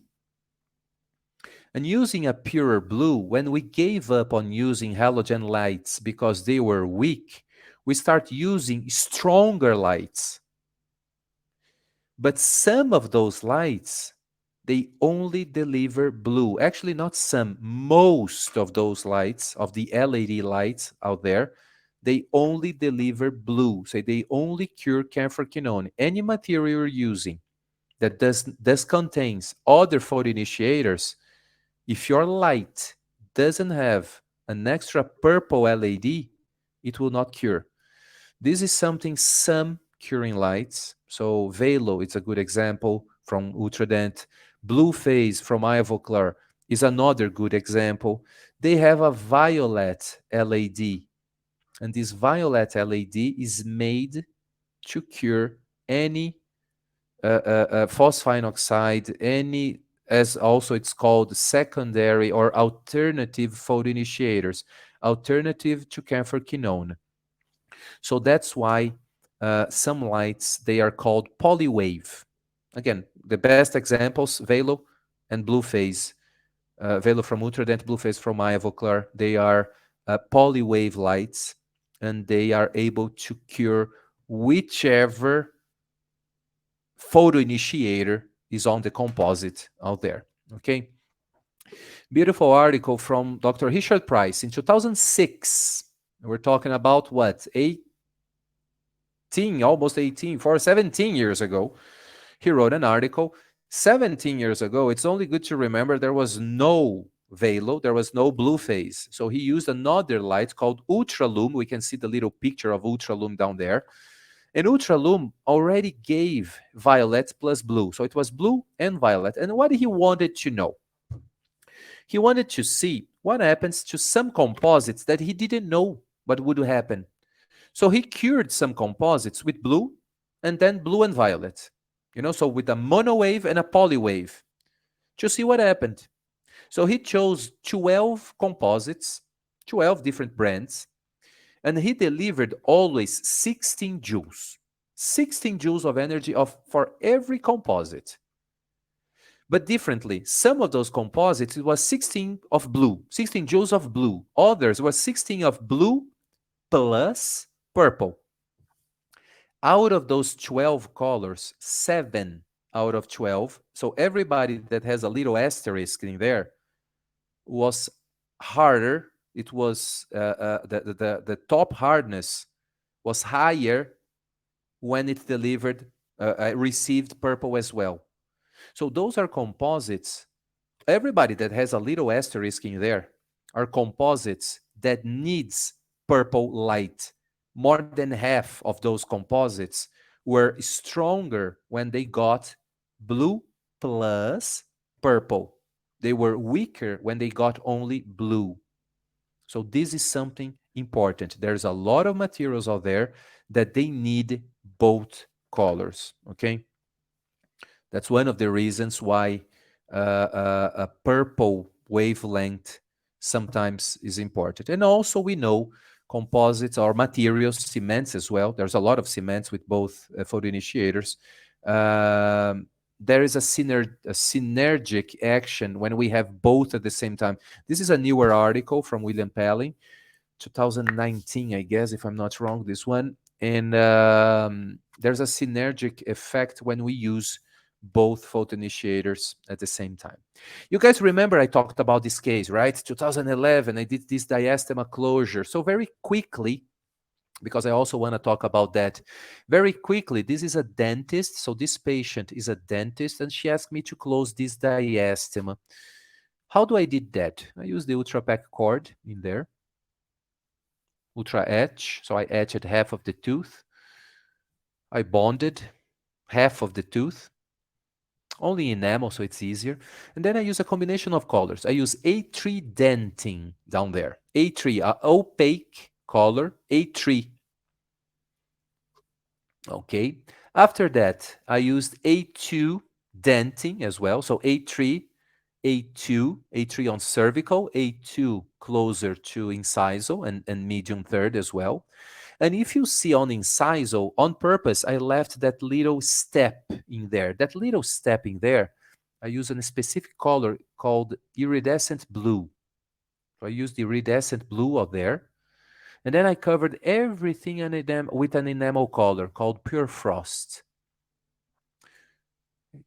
And using a purer blue, when we gave up on using halogen lights because they were weak, we start using stronger lights. But some of those lights, they only deliver blue. Actually, not some, most of those lights, of the LED lights out there, they only deliver blue. So they only cure camphorquinone. Any material you're using that does contains other photoinitiators, if your light doesn't have an extra purple LED, it will not cure. This is something some curing lights, so Velo, it's a good example from Ultradent. Blue Phase from Ivoclar is another good example. They have a violet LED, and this violet LED is made to cure any phosphine oxide, any as also it's called secondary or alternative photoinitiators, alternative to camphorquinone. So that's why some lights, they are called polywave. Again, the best examples, Velo and Blue Phase. Velo from Ultradent, Blue Phase from Ivoclar. They are polywave lights, and they are able to cure whichever photo initiator is on the composite out there. Okay. Beautiful article from Dr. Richard Price in 2006. We're talking about what? 18, almost 18, for 17 years ago. He wrote an article. 17 years ago, it's only good to remember there was no Velo, there was no Blue Phase. So he used another light called Ultralume. We can see the little picture of Ultralume down there. And Ultralume already gave violet plus blue. So it was blue and violet. And what he wanted to know? He wanted to see what happens to some composites that he didn't know what would happen. So he cured some composites with blue and then blue and violet. So with a monowave and a polywave to see what happened. So he chose 12 composites, 12 different brands, and he delivered always 16 joules. 16 joules of energy for every composite. But differently, some of those composites, it was 16 of blue, 16 joules of blue. Others was 16 of blue plus purple. Out of those 12 colors, 7 out of 12, so everybody that has a little asterisk in there, was harder. It was the top hardness was higher when it delivered, received purple as well. So those are composites. Everybody that has a little asterisk in there are composites that needs purple light. More than half of those composites were stronger when they got blue plus purple. They were weaker when they got only blue. So this is something important. There's a lot of materials out there that they need both colors, okay? That's one of the reasons why a purple wavelength sometimes is important. And also we know composites or materials, cements as well. There's a lot of cements with both photoinitiators. There is a synergic action when we have both at the same time. This is a newer article from William Pelling, 2019, I guess, if I'm not wrong, this one. And there's a synergic effect when we use both photoinitiators at the same time. You guys remember I talked about this case, right? 2011, I did this diastema closure. So very quickly, because I also want to talk about that very quickly, this is a dentist. So this patient is a dentist, and she asked me to close this diastema. How do I did that? I used the Ultra Pack cord in there. Ultra etch. So I etched half of the tooth. I bonded half of the tooth, only enamel, so it's easier. And then I use a combination of colors. I use A3 denting down there. A3, opaque color, A3. Okay. After that, I used A2 denting as well. So A3, A2, A3 on cervical, A2 closer to incisal and medium third as well. And if you see on incisal, on purpose, I left that little step in there. That little step in there, I use a specific color called iridescent blue. So I used the iridescent blue out there. And then I covered everything with an enamel color called Pure Frost.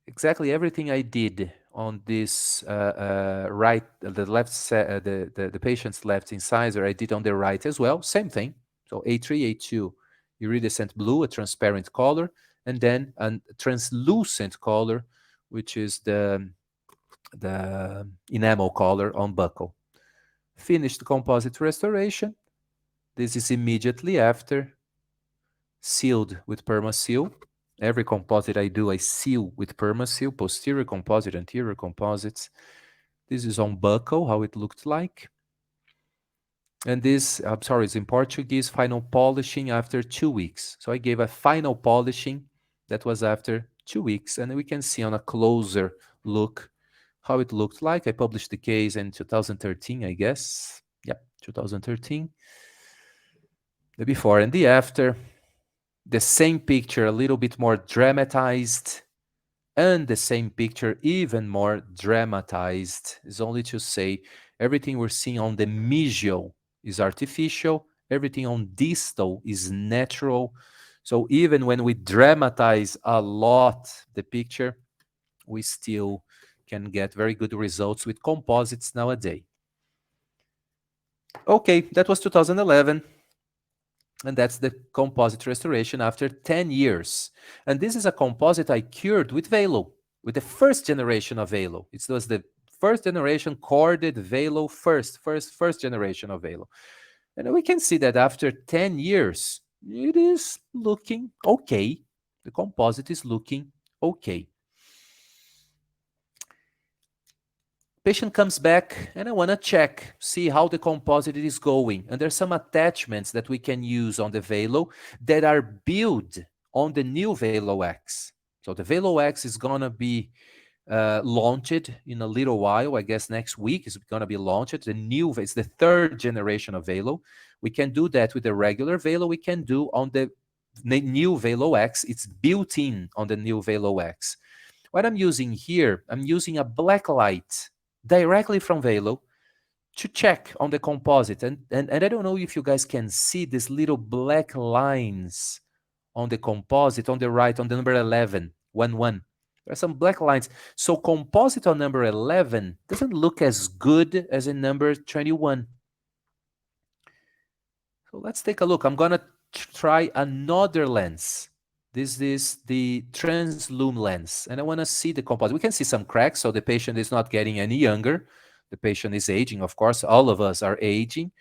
Exactly everything I did on this right, the left, the patient's left incisor, I did on the right as well. Same thing. So A3, A2, iridescent blue, a transparent color, and then a translucent color, which is the enamel color on buccal. Finished composite restoration. This is immediately after, sealed with PermaSeal. Every composite I do, I seal with PermaSeal, posterior composite, anterior composites. This is on buccal, how it looked like. And this, I'm sorry, it's in Portuguese, final polishing after 2 weeks. So I gave a final polishing that was after 2 weeks. And we can see on a closer look how it looked like. I published the case in 2013, I guess. Yep, 2013. The before and the after. The same picture, a little bit more dramatized, and the same picture even more dramatized. Is only to say everything we're seeing on the mesial is artificial, everything on distal is natural. So even when we dramatize a lot the picture, we still can get very good results with composites nowadays. Okay, that was 2011. And that's the composite restoration after 10 years. And this is a composite I cured with Velo, with the first generation of Velo. It was the first generation corded Velo, first generation of Velo. And we can see that after 10 years, it is looking okay. The composite is looking okay. Patient comes back and I want to check, see how the composite is going. And there's some attachments that we can use on the Velo that are built on the new Velo X. So the Velo X is going to be launched in a little while. I guess next week is going to be launched. It's the third generation of Velo. We can do that with the regular Velo. We can do on the new Velo X. It's built in on the new Velo X. What I'm using here, I'm using a black light directly from Velo to check on the composite. And I don't know if you guys can see these little black lines on the composite on the right, on the number 11, 1, 1. There are some black lines. So composite on number 11 doesn't look as good as in number 21. So let's take a look. I'm going to try another lens. This is the translume lens, and I want to see the composite. We can see some cracks, so the patient is not getting any younger. The patient is aging, of course. All of us are aging,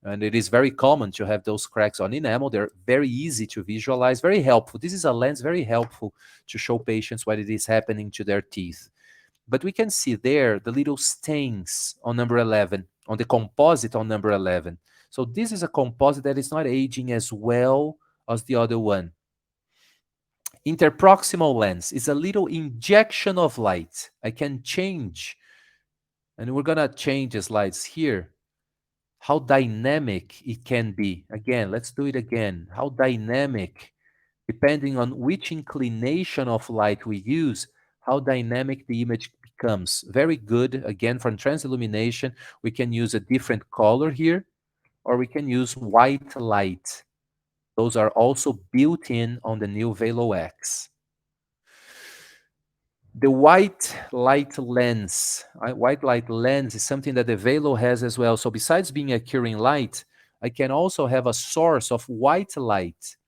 and it is very common to have those cracks on enamel. They're very easy to visualize, very helpful. This is a lens very helpful to show patients what it is happening to their teeth. But we can see there the little stains on number 11, on the composite on number 11. So this is a composite that is not aging as well as the other one. Interproximal lens is a little injection of light. I can change, and we're going to change the slides here, how dynamic it can be. Again, let's do it again. How dynamic, depending on which inclination of light we use, how dynamic the image becomes. Very good. Again, for transillumination, we can use a different color here, or we can use white light. Those are also built in on the new Velo X. The white light lens is something that the Velo has as well. So besides being a curing light, I can also have a source of white light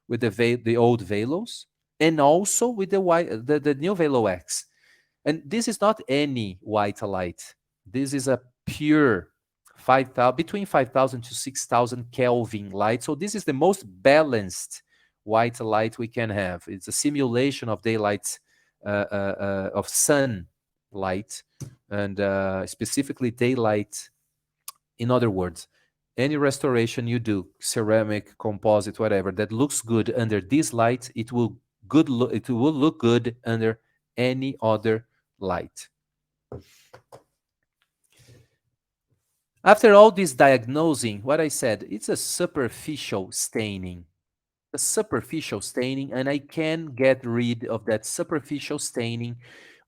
with the old Velos, and also with the new Velo X. And this is not any white light. This is a pure 5,000, between 5,000 to 6,000 Kelvin light. So this is the most balanced white light we can have. It's a simulation of daylight, of sun light, and specifically daylight. In other words, any restoration you do, ceramic, composite, whatever, that looks good under this light, it will look good under any other light. After all this diagnosing, what I said, it's a superficial staining. A superficial staining, and I can get rid of that superficial staining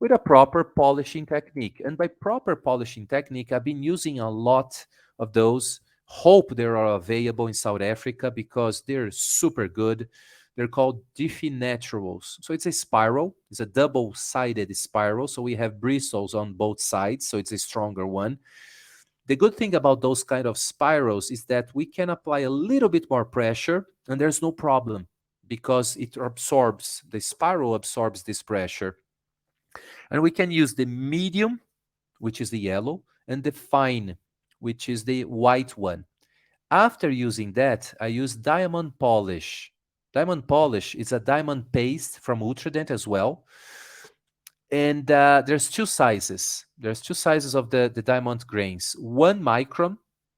with a proper polishing technique. And by proper polishing technique, I've been using a lot of those. Hope they are available in South Africa because they're super good. They're called Diffie Naturals. So it's a spiral. It's a double-sided spiral. So we have bristles on both sides. So it's a stronger one. The good thing about those kind of spirals is that we can apply a little bit more pressure and there's no problem because the spiral absorbs this pressure. And we can use the medium, which is the yellow, and the fine, which is the white one. After using that, I use diamond polish. Diamond polish is a diamond paste from Ultradent as well. And there's two sizes. There's two sizes of the diamond grains, 1 micron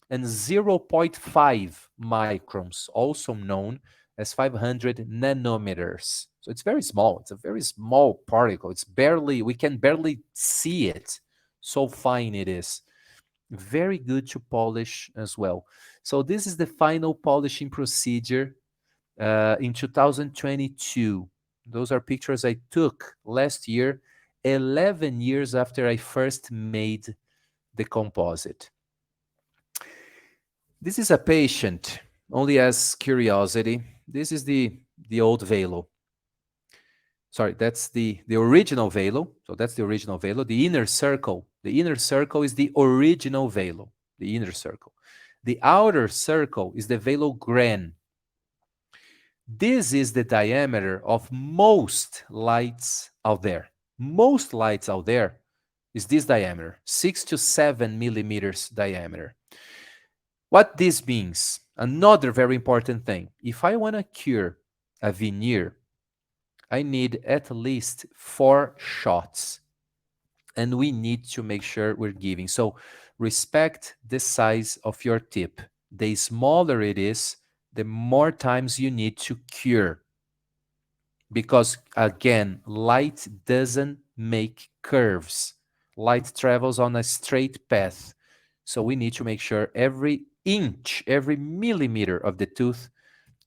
and 0.5 microns, also known as 500 nanometers. So it's very small. It's a very small particle. It's barely, we can barely see it. So fine it is. Very good to polish as well. So this is the final polishing procedure in 2022. Those are pictures I took last year, 11 years after I first made the composite. This is a patient, only as curiosity. This is the old velo. Sorry, that's the original velo. So that's the original velo. The inner circle. The inner circle is the original velo. The inner circle. The outer circle is the velo gran. This is the diameter of most lights out there. Most lights out there is this diameter, 6 to 7 millimeters diameter. What this means, another very important thing, if I want to cure a veneer, I need at least 4 shots, and we need to make sure we're giving. So respect the size of your tip. The smaller it is, the more times you need to cure. Because again, light doesn't make curves. Light travels on a straight path. So we need to make sure every inch, every millimeter of the tooth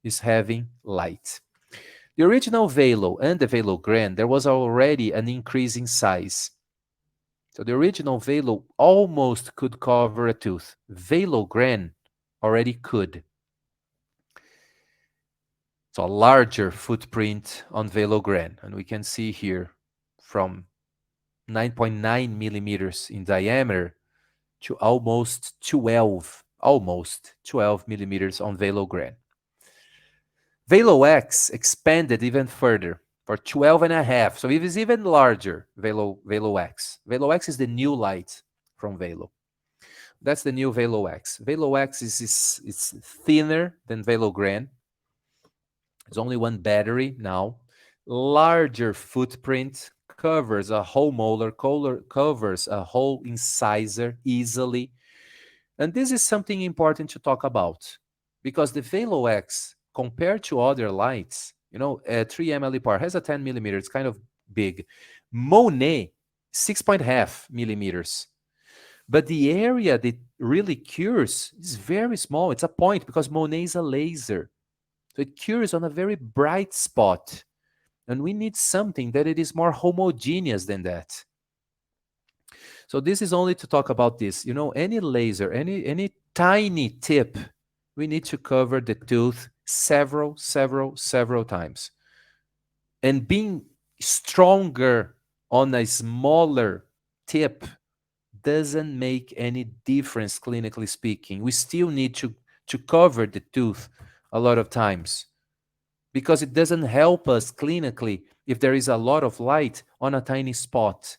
is having light. The original velo and the velo gran, there was already an increase in size. So the original velo almost could cover a tooth. Velo gran already could. So a larger footprint on velo gran. And we can see here from 9.9 millimeters in diameter to almost 12 millimeters on velo gran. Velo X expanded even further for 12 and a half. So it is even larger, Velo X. Velo X is the new light from Velo. That's the new Velo X. Velo X is thinner than Velo Gran. It's only one battery now. Larger footprint, covers a whole molar, covers a whole incisor easily. And this is something important to talk about because the Velo X, compared to other lights, 3M LEPAR has a 10 millimeter, it's kind of big. Monet, 6.5 millimeters. But the area that really cures is very small. It's a point because Monet is a laser. So it cures on a very bright spot. And we need something that it is more homogeneous than that. So this is only to talk about this. Any laser, any tiny tip, we need to cover the tooth several times. And being stronger on a smaller tip doesn't make any difference clinically speaking. We still need to cover the tooth a lot of times because it doesn't help us clinically if there is a lot of light on a tiny spot.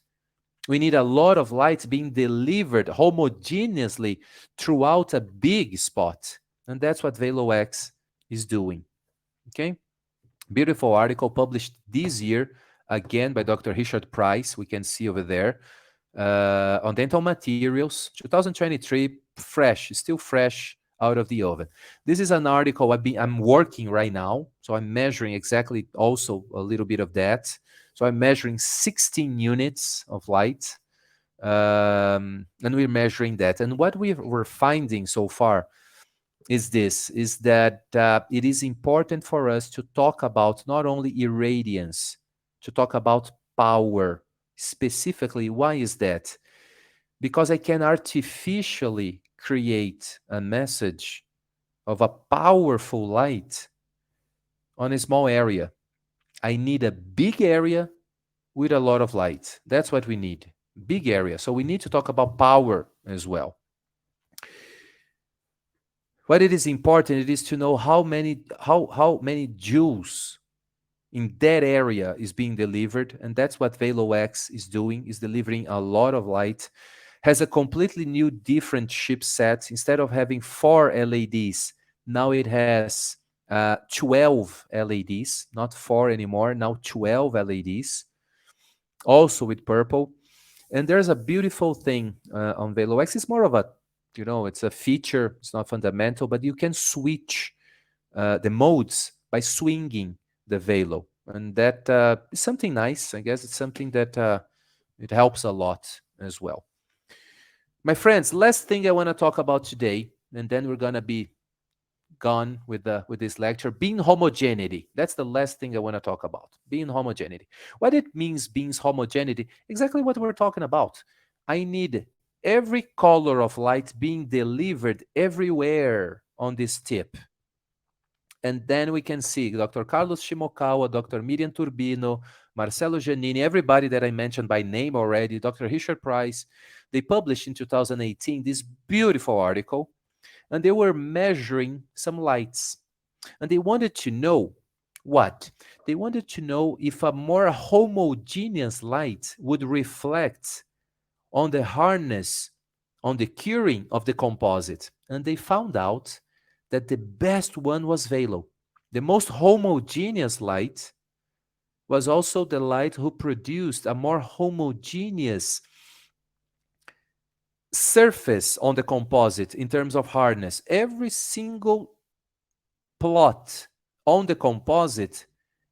We need a lot of light being delivered homogeneously throughout a big spot. And that's what Velo X is doing. Okay? Beautiful article published this year, again by Dr. Richard Price. We can see over there on dental materials, 2023, fresh, still fresh out of the oven. This is an article I'm working right now. So I'm measuring exactly also a little bit of that. So I'm measuring 16 units of light, and we're measuring that. And what we're finding so far is that it is important for us to talk about not only irradiance, to talk about power. Specifically, why is that? Because I can artificially create a message of a powerful light on a small area. I need a big area with a lot of light. That's what we need. Big area. So we need to talk about power as well. What it is important, it is to know how many joules in that area is being delivered. And that's what Velo X is doing, is delivering a lot of light. Has a completely new, different chipset. Instead of having 4 LEDs, now it has 12 LEDs, not 4 anymore, now 12 LEDs, also with purple. And there's a beautiful thing on Velo X. It's more of a, it's a feature. It's not fundamental, but you can switch the modes by swinging the velo. And that is something nice. I guess it's something that it helps a lot as well. My friends, last thing I want to talk about today, and then we're gonna be gone with this lecture. Being homogeneity. That's the last thing I want to talk about. Being homogeneity. What it means being homogeneity, exactly what we're talking about. I need every color of light being delivered everywhere on this tip. And then we can see Dr. Carlos Shimokawa, Dr. Miriam Turbino, Marcelo Giannini, everybody that I mentioned by name already, Dr. Richard Price. They published in 2018 this beautiful article, and they were measuring some lights. And they wanted to know what? They wanted to know if a more homogeneous light would reflect on the hardness, on the curing of the composite. And they found out that the best one was Velo. The most homogeneous light was also the light who produced a more homogeneous surface on the composite in terms of hardness. Every single plot on the composite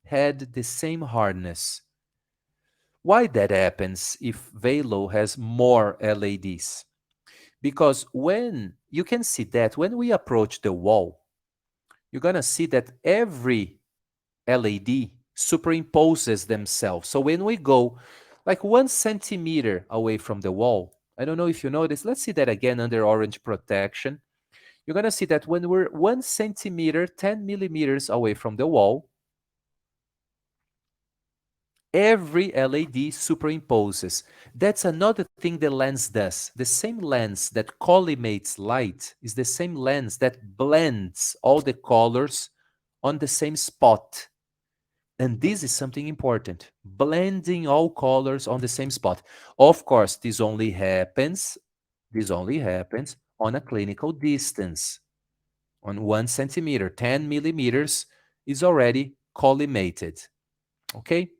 had the same hardness. Why that happens if Velo has more LEDs? Because when you can see that when we approach the wall, you're going to see that every LED superimposes themselves. So when we go like 1 centimeter away from the wall, I don't know if you notice, let's see that again under orange protection. You're going to see that when we're 1 centimeter, 10 millimeters away from the wall, every LED superimposes. That's another thing the lens does. The same lens that collimates light is the same lens that blends all the colors on the same spot. And this is something important, blending all colors on the same spot. Of course, this only happens on a clinical distance. On 1 centimeter, 10 millimeters is already collimated. Okay?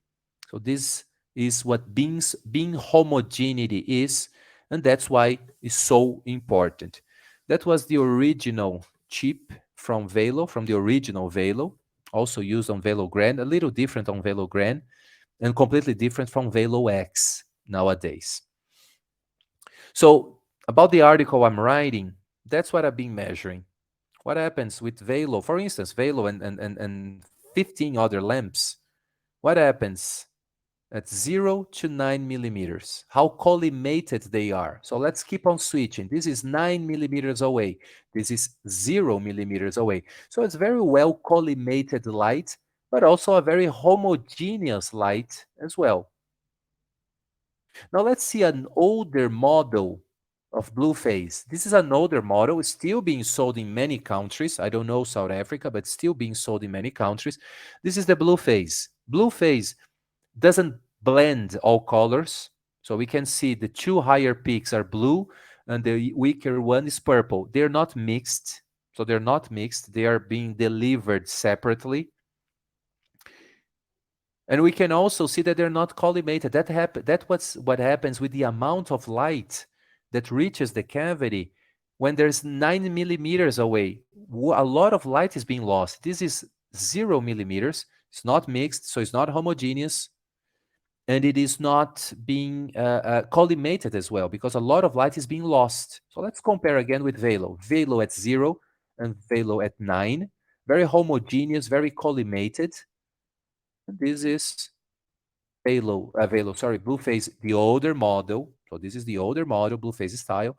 So this is what being homogeneity is, and that's why it's so important. That was the original chip from Velo, from the original Velo, also used on Velo Grand, a little different on Velo Grand, and completely different from Velo X nowadays. So about the article I'm writing, that's what I've been measuring. What happens with Velo, for instance, Velo and 15 other lamps? What happens at 0 to 9 millimeters, how collimated they are. So let's keep on switching. This is 9 millimeters away. This is 0 millimeters away. So it's very well collimated light, but also a very homogeneous light as well. Now let's see an older model of blue phase. This is an older model, still being sold in many countries. I don't know South Africa, but still being sold in many countries. This is the blue phase. Blue phase doesn't blend all colors. So we can see the two higher peaks are blue and the weaker one is purple. They're not mixed. So they're not mixed. They are being delivered separately. And we can also see that they're not collimated. That's what happens with the amount of light that reaches the cavity when there's 9 millimeters away. A lot of light is being lost. This is 0 millimeters. It's not mixed, so it's not homogeneous. And it is not being collimated as well because a lot of light is being lost. So let's compare again with Velo. Velo at 0 and Velo at 9. Very homogeneous, very collimated. And this is Blue Phase, the older model. So this is the older model, Blue Phase style.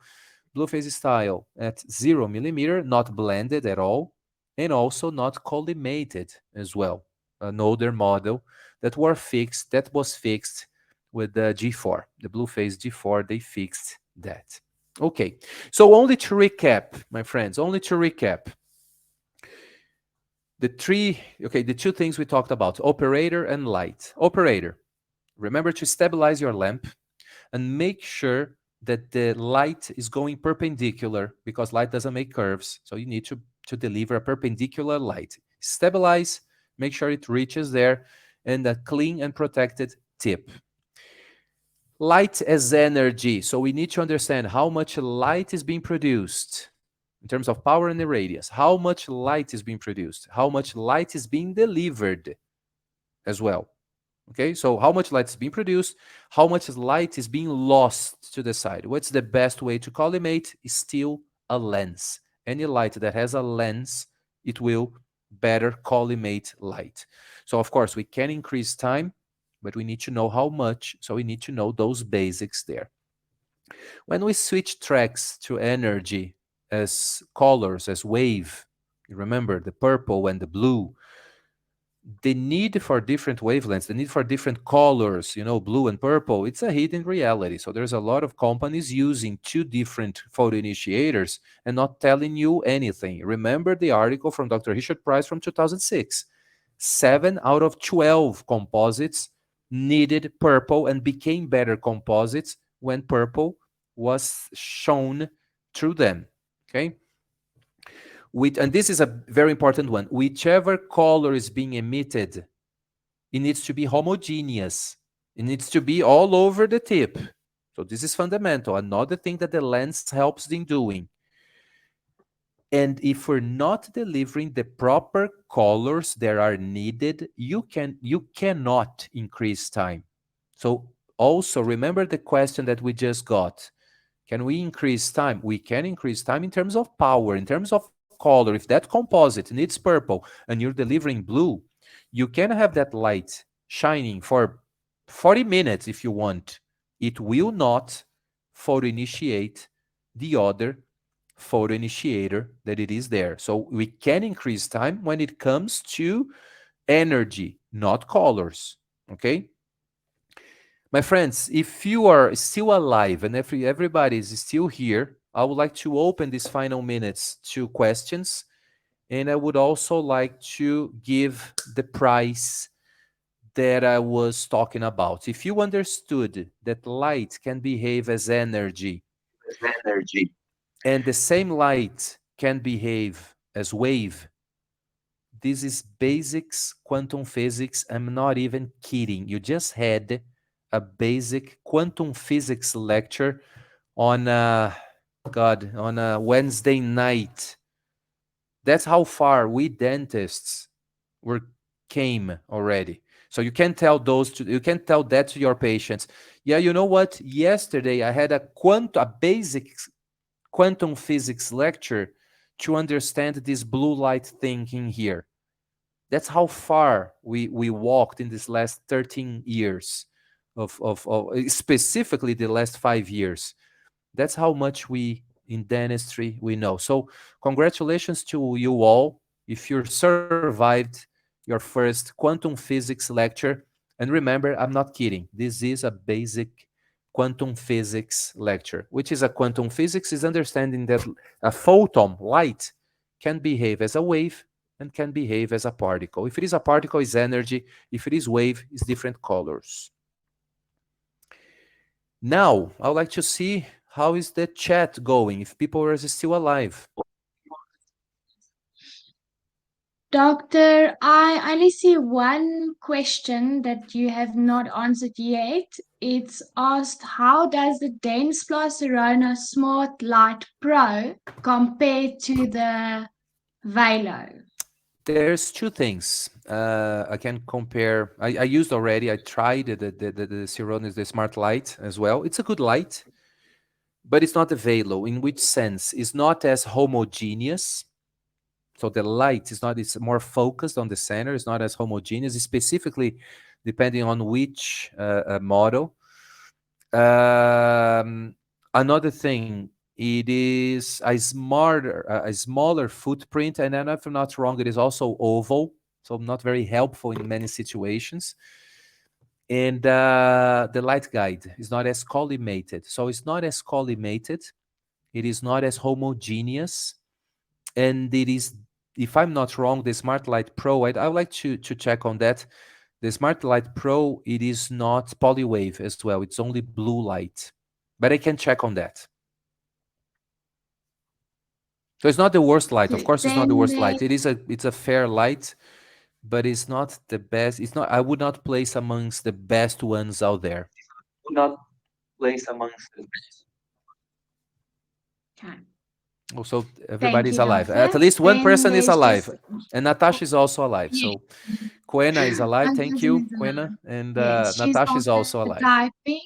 Blue Phase style at 0 millimeter, not blended at all, and also not collimated as well. An older model that was fixed with the G4, the Blue Phase G4. They fixed that. Okay, so only to recap, my friends, the two things we talked about, operator and light. Operator, remember to stabilize your lamp and make sure that the light is going perpendicular because light doesn't make curves. So you need to deliver a perpendicular light. Stabilize, make sure it reaches there, and a clean and protected tip. Light as energy. So we need to understand how much light is being produced. in terms of power and the radius, how much light is being produced, how much light is being delivered as well. Okay, so how much light is being produced, how much light is being lost to the side. What's the best way to collimate? Is still a lens. Any light that has a lens, it will better collimate light. So of course we can increase time, but we need to know how much. So we need to know those basics there. When we switch tracks to energy as colors, as wave, you remember the purple and the blue, the need for different wavelengths, the need for different colors, blue and purple, it's a hidden reality. So there's a lot of companies using two different photo initiators and not telling you anything. Remember the article from Dr. Richard Price from 2006. 7 out of 12 composites needed purple and became better composites when purple was shown through them. Okay? And this is a very important one. Whichever color is being emitted, it needs to be homogeneous. It needs to be all over the tip. So this is fundamental. Another thing that the lens helps in doing. And if we're not delivering the proper colors that are needed, you cannot increase time. So also remember the question that we just got. Can we increase time? We can increase time in terms of power, in terms of color. If that composite needs purple and you're delivering blue, you can have that light shining for 40 minutes if you want. It will not photo initiate the other photo initiator that it is there. So we can increase time when it comes to energy, not colors. Okay? My friends, if you are still alive and if everybody is still here, I would like to open these final minutes to questions. And I would also like to give the price that I was talking about. If you understood that light can behave as energy Energy. and the same light can behave as wave, this is basics quantum physics. I'm not even kidding. You just had a basic quantum physics lecture on on a Wednesday night. That's how far we dentists were came already. So you can tell that to your patients. Yeah, you know what? Yesterday I had a basic quantum physics lecture to understand this blue light thing in here. That's how far we walked in this last 13 years of specifically the last 5 years. That's how much we in dentistry we know. So congratulations to you all if you survived your first quantum physics lecture. And remember, I'm not kidding. This is a basic quantum physics lecture. Which is a quantum physics is understanding that a photon, light, can behave as a wave and can behave as a particle. If it is a particle, it's energy. If it is wave, it's different colors. Now, I would like to see how is the chat going, if people are still alive. Doctor, I only see one question that you have not answered yet. It's asked, how does the Dens Plus Corona Smart Light Pro compare to the Velo? There's two things. I can compare. I used already. I tried the Sironis, the Smart Light as well. It's a good light, but it's not a Velo. In which sense? It's not as homogeneous. So the light is not. It's more focused on the center. It's not as homogeneous. Specifically, depending on which model. Um, Another thing, it is a smaller footprint, and then if I'm not wrong, it is also oval, so not very helpful in many situations. And the light guide is not as collimated, so it's not as collimated. It is not as homogeneous, and it is, if I'm not wrong, the Smart Light Pro. I would like to check on that. The Smart Light Pro, it is not polywave as well. It's only blue light. But I can check on that. So it's not the worst light. Of Okay, course, it's not the then worst there, light. It's a fair light, but it's not the best. It's not. I would not place amongst the best ones out there. Do not place amongst the best. okay. Also, Thank everybody's you, alive. doctor. At least one Then person is there's alive, just, and Natasha is also alive. yeah, So Quena is alive. one Thank person you, is Quena, alive. and Yes, she's Natasha is also also alive. typing.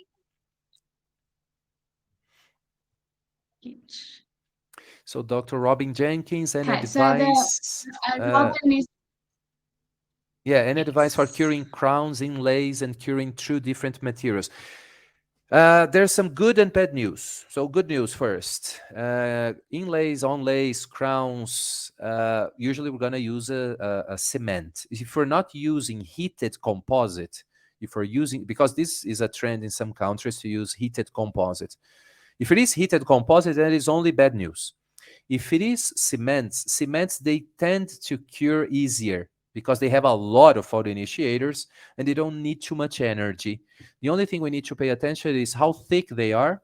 So Dr. Robin Jenkins, any Okay, so the advice? Robin is, Yeah, any advice for yes. curing crowns, inlays, and curing through different materials? There's some good and bad news. So, good news first. Inlays, onlays, crowns. Usually, we're gonna use a cement. If we're not using heated composite, if we're using, because this is a trend in some countries to use heated composite. If it is heated composite, then it is only bad news. If it is cements they tend to cure easier because they have a lot of auto-initiators and they don't need too much energy. The only thing we need to pay attention is how thick they are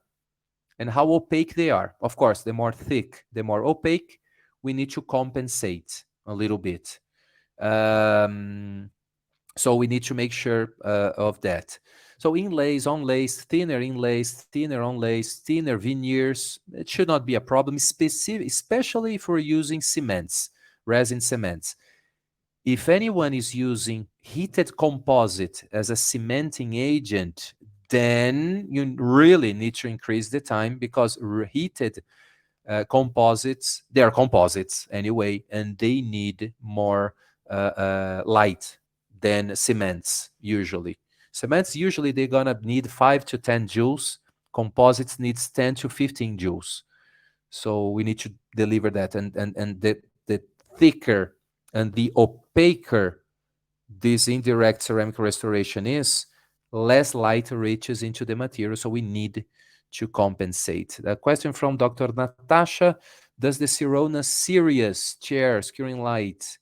and how opaque they are. Of course, the more thick, the more opaque, we need to compensate a little bit. Um, so we need to make sure of that. So inlays, onlays, thinner onlays, thinner veneers, it should not be a problem, especially if we're using cements, resin cements. If anyone is using heated composite as a cementing agent, then you really need to increase the time because heated composites, they are composites anyway, and they need more light than cements usually. Cements usually they're gonna need 5 to 10 joules. Composites needs 10 to 15 joules. So we need to deliver that, and the thicker and the opaquer this indirect ceramic restoration is, less light reaches into the material. So we need to compensate. A question from Dr. Natasha. Does the Sirona Sirius chair screen light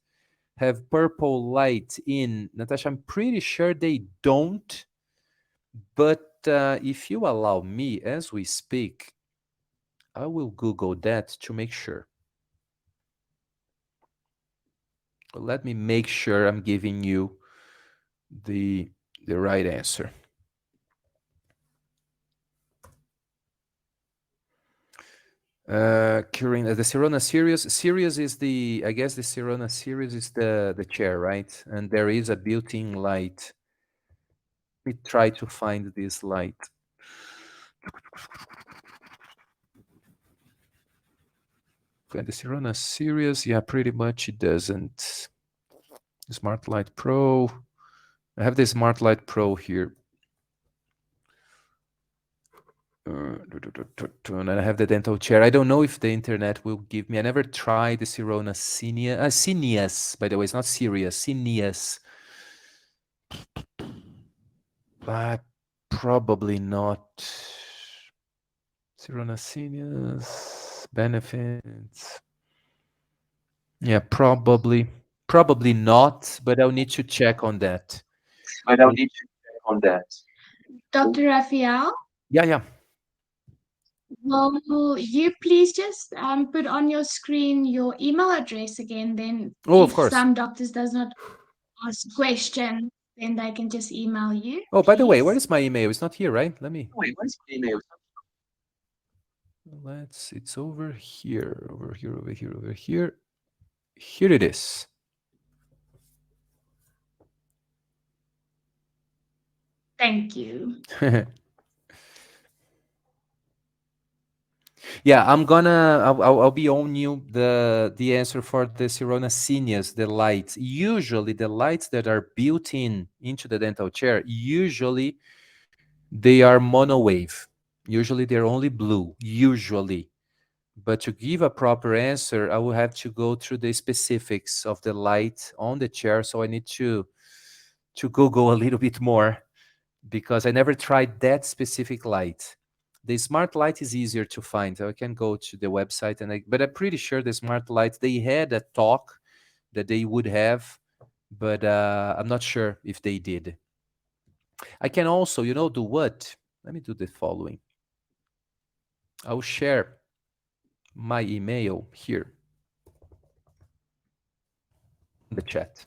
have purple light in? Natasha, I'm pretty sure they don't. But if you allow me, as we speak, I will Google that to make sure. Let me make sure I'm giving you the the right answer. Curing the Sirona Sirius. Sirius is the, I guess the Sirona Sirius is the chair, right? And there is a built-in light. Let me try to find this light. Okay, the Sirona Sirius, yeah, pretty much it doesn't. Smart Light Pro. I have the Smart Light Pro here. And I have the dental chair. I don't know if the internet will give me. I never tried the Sirona Sinius, by the way. It's not Sirius. Sinius. But probably not. Sirona Sinius benefits. Yeah, probably not. But I'll need to check on that. But I'll need to check on that. Dr. Raphael, Yeah, yeah. will you please just put on your screen your email address again? Then, Oh, of if course. some doctors does not ask questions, then they can just email you, Oh, by the way, where please. is my email? It's not here, right? Let me. Wait, what's my email? Let's. It's over here. Over here. Over here. Over here. Here it is. Thank you. Yeah, I'm gonna. I'll be on you the answer for the Sirona Seniors, the lights. Usually, the lights that are built in into the dental chair, usually they are mono wave. Usually, they're only blue. Usually, but to give a proper answer, I will have to go through the specifics of the light on the chair. So I need to Google a little bit more because I never tried that specific light. The smart light is easier to find. I can go to the website but I'm pretty sure the smart light they had a talk that they would have, but I'm not sure if they did. I can also, do what? Let me do the following. I'll share my email here in the chat.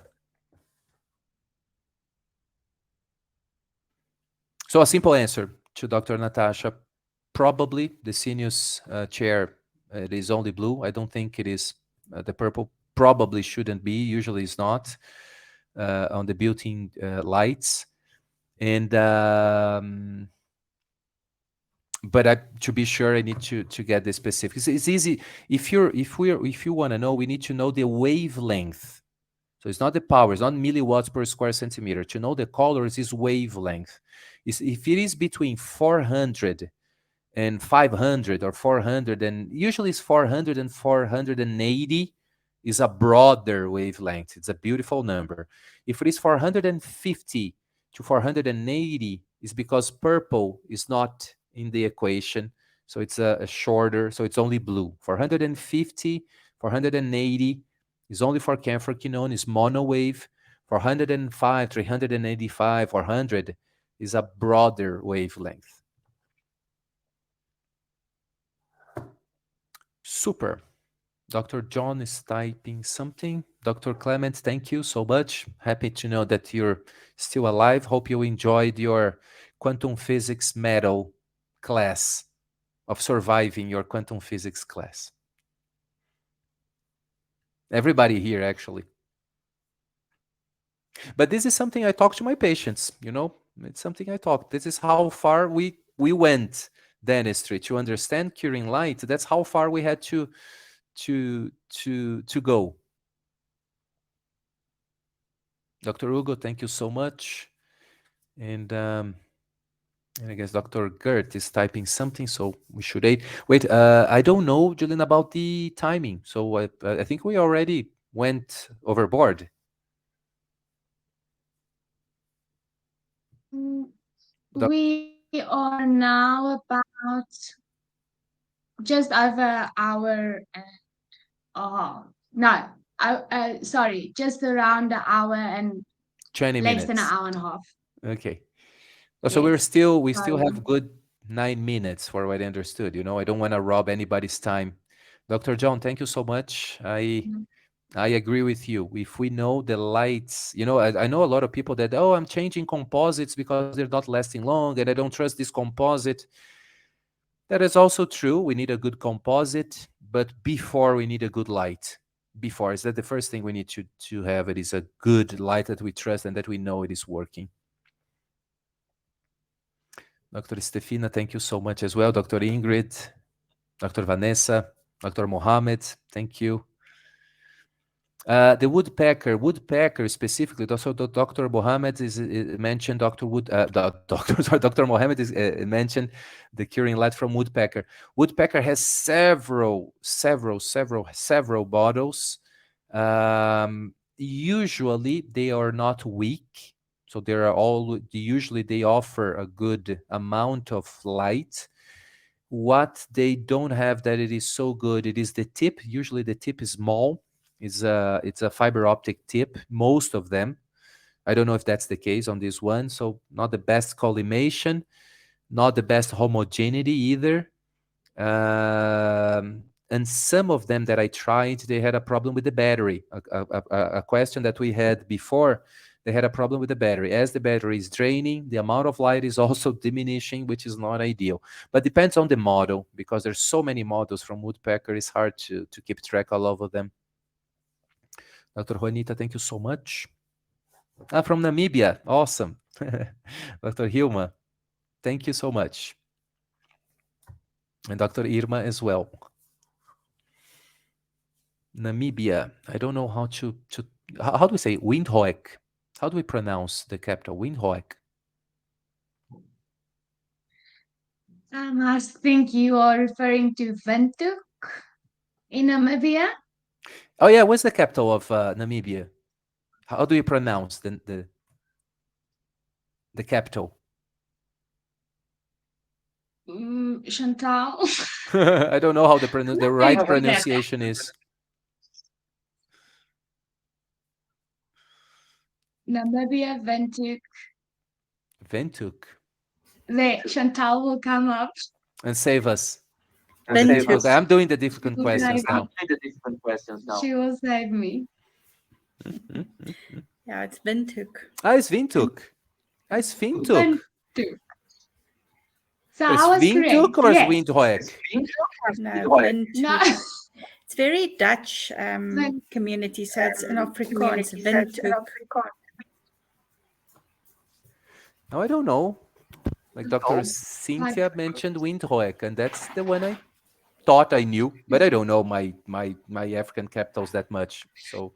So a simple answer to Dr. Natasha, probably the Sinus chair It is only blue. I don't think it is the purple. Probably shouldn't be. Usually, it's not on the built-in lights. And but to be sure, I need to get the specifics. It's easy if you want to know. We need to know the wavelength. So it's not the power. It's not milliwatts per square centimeter. To know the colors is wavelength. Is if it is between 400 and 500 or 400, and usually it's 400 and 480 is a broader wavelength. It's a beautiful number. If it is 450 to 480 is because purple is not in the equation, so it's a shorter, so it's only blue. 450, 480 is only for camphor-quinone, is mono wave. 405, 385, 400 is a broader wavelength. Super. Dr. John is typing something. Dr. Clement, thank you so much. Happy to know that you're still alive. Hope you enjoyed your quantum physics medal class, of surviving your quantum physics class. Everybody here, actually. But this is something I talk to my patients, it's something I talk. This is how far we went dentistry to understand curing light. That's how far we had to go. Dr. Hugo, thank you so much. And I guess Dr. Gert is typing something, so we should wait. I don't know, Julian, about the timing. So I think we already went overboard. We are now about just over an hour and no, sorry, just around an hour and 20 less than an minutes. hour and a half. Okay. So Yes. we still Sorry. have good 9 minutes for what I understood. I don't want to rob anybody's time. Dr. John, thank you so much. I agree with you. If we know the lights, I know a lot of people that, oh, I'm changing composites because they're not lasting long and I don't trust this composite. That is also true. We need a good composite, but before we need a good light. Before, is that the first thing we need to have? It is a good light that we trust and that we know it is working. Dr. Stefina, thank you so much as well. Dr. Ingrid, Dr. Vanessa, Dr. Mohammed, thank you. The woodpecker specifically. So Dr. Mohammed is mentioned. Dr. Mohammed is mentioned the curing light from woodpecker. Woodpecker has several bottles. Usually they are not weak, so usually they offer a good amount of light. What they don't have that it is so good, it is the tip. Usually the tip is small. It's a fiber optic tip, most of them. I don't know if that's the case on this one. So not the best collimation, not the best homogeneity either. And some of them that I tried, they had a problem with the battery. A question that we had before, they had a problem with the battery. As the battery is draining, the amount of light is also diminishing, which is not ideal. But depends on the model, because there's so many models from woodpecker, it's hard to keep track of all of them. Dr. Juanita, thank you so much. From Namibia, awesome. Dr. Hilma, thank you so much. And Dr. Irma as well. Namibia, I don't know how how do we say Windhoek? How do we pronounce the capital? Windhoek. I think you are referring to Windhoek in Namibia. Oh yeah, what's the capital of Namibia? How do you pronounce the capital? Chantal. I don't know how the right I forget. pronunciation is. Namibia, Windhoek. Windhoek. There, Chantal will come up. And save us. Windhoek. Okay, I'm doing the difficult She will questions save now. me. She will save me. Yeah, it's Windhoek. It's Windhoek. It's Windhoek. Windhoek. So Is I was Windhoek correct. or is Yes. Windhoek? No, No, Windhoek. It's very Dutch Van- community, so it's in Afrikaans, Windhoek. No, I don't know. Like Dr. Van- Cynthia mentioned Windhoek, and that's the one I thought I knew, but I don't know my African capitals that much. So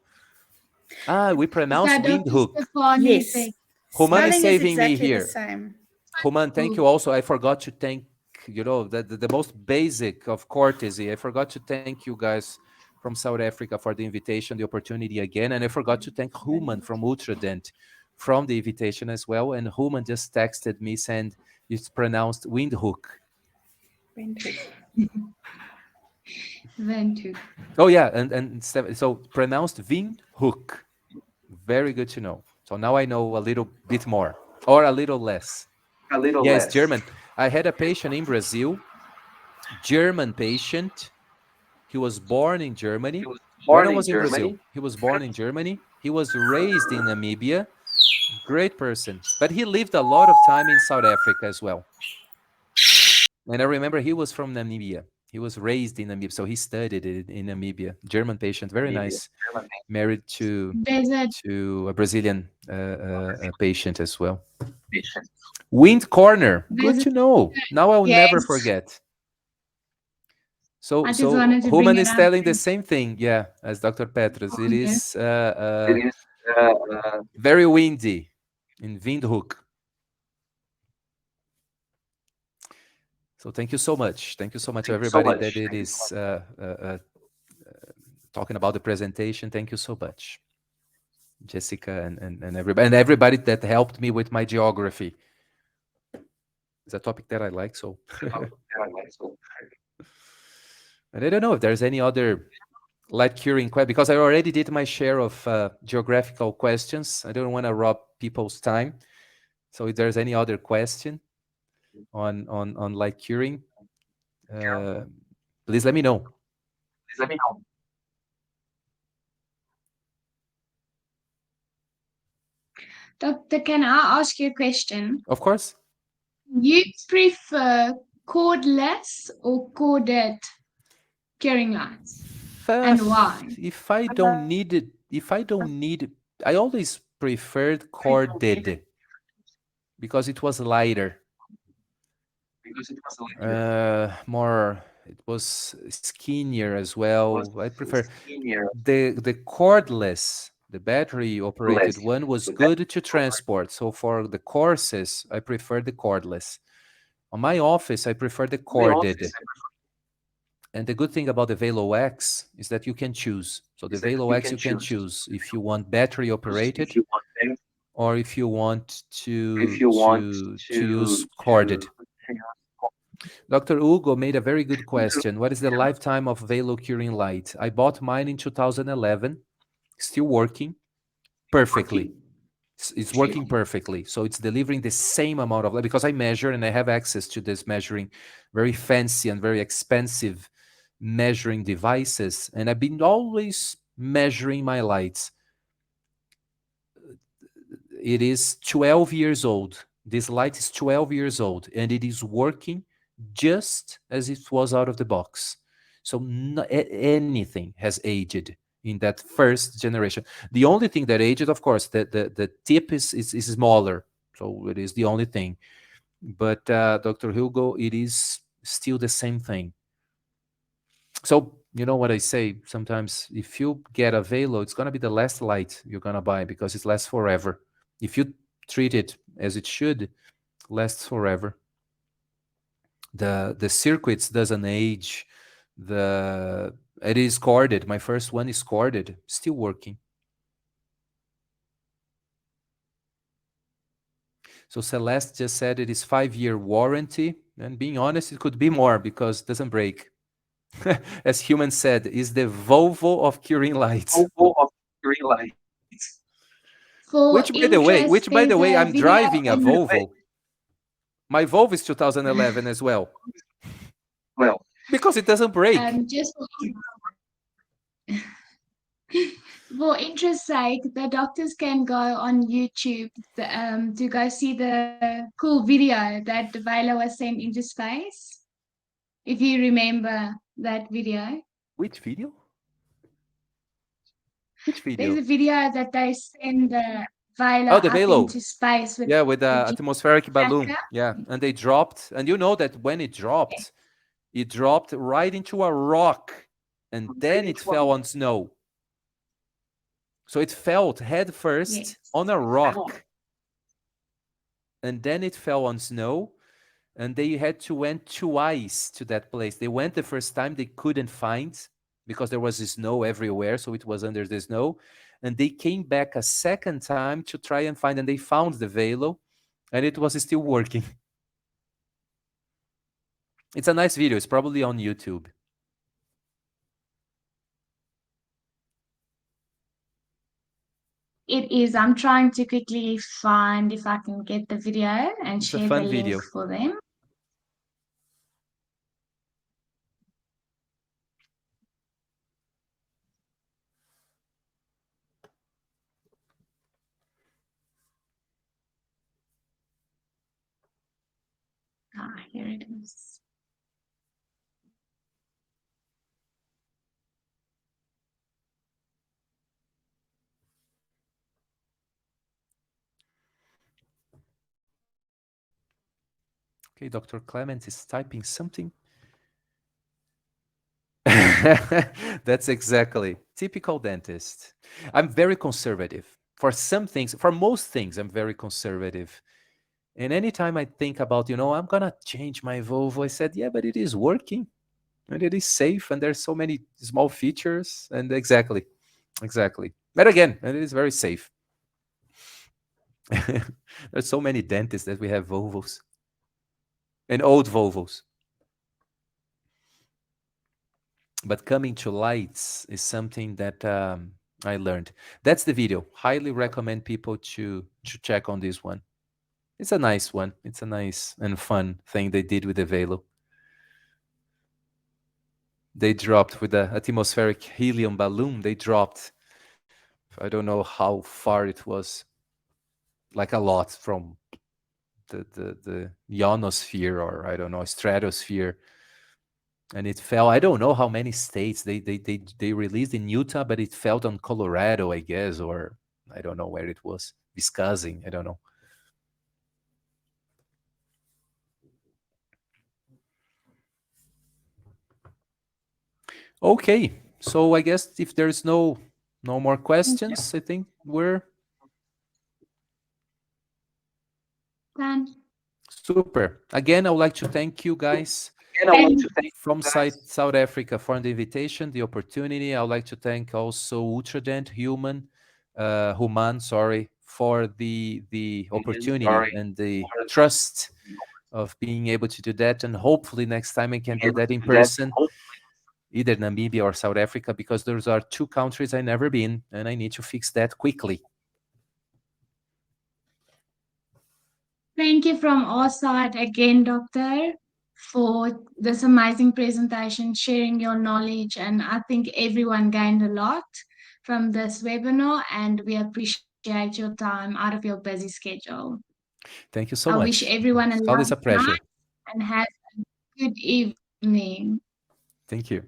we pronounce so Dr. Windhoek. Stefani Yes, said Human is spelling is saving me exactly the here. same. Human, thank you. hook. Also, I forgot to thank the most basic of courtesy. I forgot to thank you guys from South Africa for the invitation, the opportunity again, and I forgot to thank Human from Ultradent from the invitation as well. And Human just texted me saying it's pronounced Windhoek. Windhoek. Windhoek. Oh yeah, so pronounced Windhoek. Very good to know. So now I know a little bit more or a little less. Yes, German. I had a patient in Brazil, German patient. He was born in Germany. When I was in Brazil, he was born in Germany. He was raised in Namibia. Great person. But he lived a lot of time in South Africa as well. And I remember he was from Namibia. He was raised in Namibia, so he studied in Namibia. German patient, very nice. Married There's a to a Brazilian patient as well. Wind corner, good there's a to know. Now I'll never yes. forget. So, I just so wanted to bring Human it is up. telling the same thing, yeah, as Dr. Petrus. It Okay. is very windy in Windhoek. So thank you so much. Thank you so much, everybody, that it is talking about the presentation. Thank you so much, Jessica and everybody that helped me with my geography. It's a topic that I like, so. And I don't know if there's any other light curing question, because I already did my share of geographical questions. I don't want to rob people's time. So if there's any other question on light curing, please let me know. Doctor, can I ask you a question? Of course. You prefer cordless or corded curing lights? And why? If I don't need it, I always preferred corded because it was lighter. More, it was skinnier as well. I prefer the cordless. The battery operated one was good to transport. So for the courses, I prefer the cordless. On my office, I prefer the corded. And the good thing about the Velo X is that you can choose. So the Velo X, you can choose if you want battery operated or if you want to use corded. Dr. Hugo made a very good question. What is the lifetime of Velo curing light? I bought mine in 2011, still working perfectly. It's working perfectly. So it's delivering the same amount of light because I measure and I have access to this measuring very fancy and very expensive measuring devices. And I've been always measuring my lights. It is 12 years old. This light is 12 years old and it is working just as it was out of the box. So anything has aged in that first generation. The only thing that aged, of course, the tip is smaller. So it is the only thing. But Dr. Hugo, it is still the same thing. So you know what I say sometimes, if you get a Velo, it's going to be the last light you're going to buy because it lasts forever. If you treat it as it should, lasts forever. The circuits doesn't age. It is corded. My first one is corded, still working. So Celeste just said it is 5-year warranty, and being honest, it could be more because it doesn't break. As Human said, is the Volvo of curing lights. For Which interest, by there's the way, a I'm video driving a on Volvo. My Volvo is 2011 as well. Because it doesn't break. just For interest sake, the doctors can go on YouTube to go see the cool video that Viola was sent into space. If you remember that video, Which video? Which there's video? a video that they send Oh, Viola the up Velo. into space with Yeah, with the the atmospheric balloon. tracker. Yeah, and they dropped. And you know that when it dropped right into a rock, and then it fell on snow. So it fell head first Yes. on a rock, and then it fell on snow, and they had to went twice to that place. They went the first time, they couldn't find because there was snow everywhere, so it was under the snow. And they came back a second time to try and find, and they found the Velo, and it was still working. It's a nice video. It's probably on YouTube. It is. I'm trying to quickly find if I can get the video and It's a share the fun link video. for them. Ah, here it is. Okay, Dr. Clement is typing something. That's exactly typical dentist. I'm very conservative. For some things, for most things, I'm very conservative. And anytime I think about, I'm gonna change my Volvo, I said, yeah, but it is working and it is safe, and there's so many small features. And exactly. But again, it is very safe. There's so many dentists that we have Volvos and old Volvos. But coming to lights is something that I learned. That's the video. Highly recommend people to check on this one. It's a nice one. It's a nice and fun thing they did with the Velo. They dropped with the atmospheric helium balloon. They dropped. I don't know how far it was. Like a lot from the ionosphere, or I don't know, stratosphere, and it fell. I don't know how many states they released in Utah, but it fell on Colorado, I guess, or I don't know where it was. Wisconsin, I don't know. Okay, so I guess if there's no more questions, I think we're Done. super. Again, I would like to thank you guys from South Africa for the invitation, the opportunity. I would like to thank also Ultradent Human, sorry, for the opportunity and the trust of being able to do that. And hopefully next time I can do that in person, either Namibia or South Africa, because those are two countries I've never been, and I need to fix that quickly. Thank you from our side again, Doctor, for this amazing presentation, sharing your knowledge. And I think everyone gained a lot from this webinar, and we appreciate your time out of your busy schedule. Thank you so I much. wish everyone a It's always lovely a pleasure. night and have a good evening. Thank you.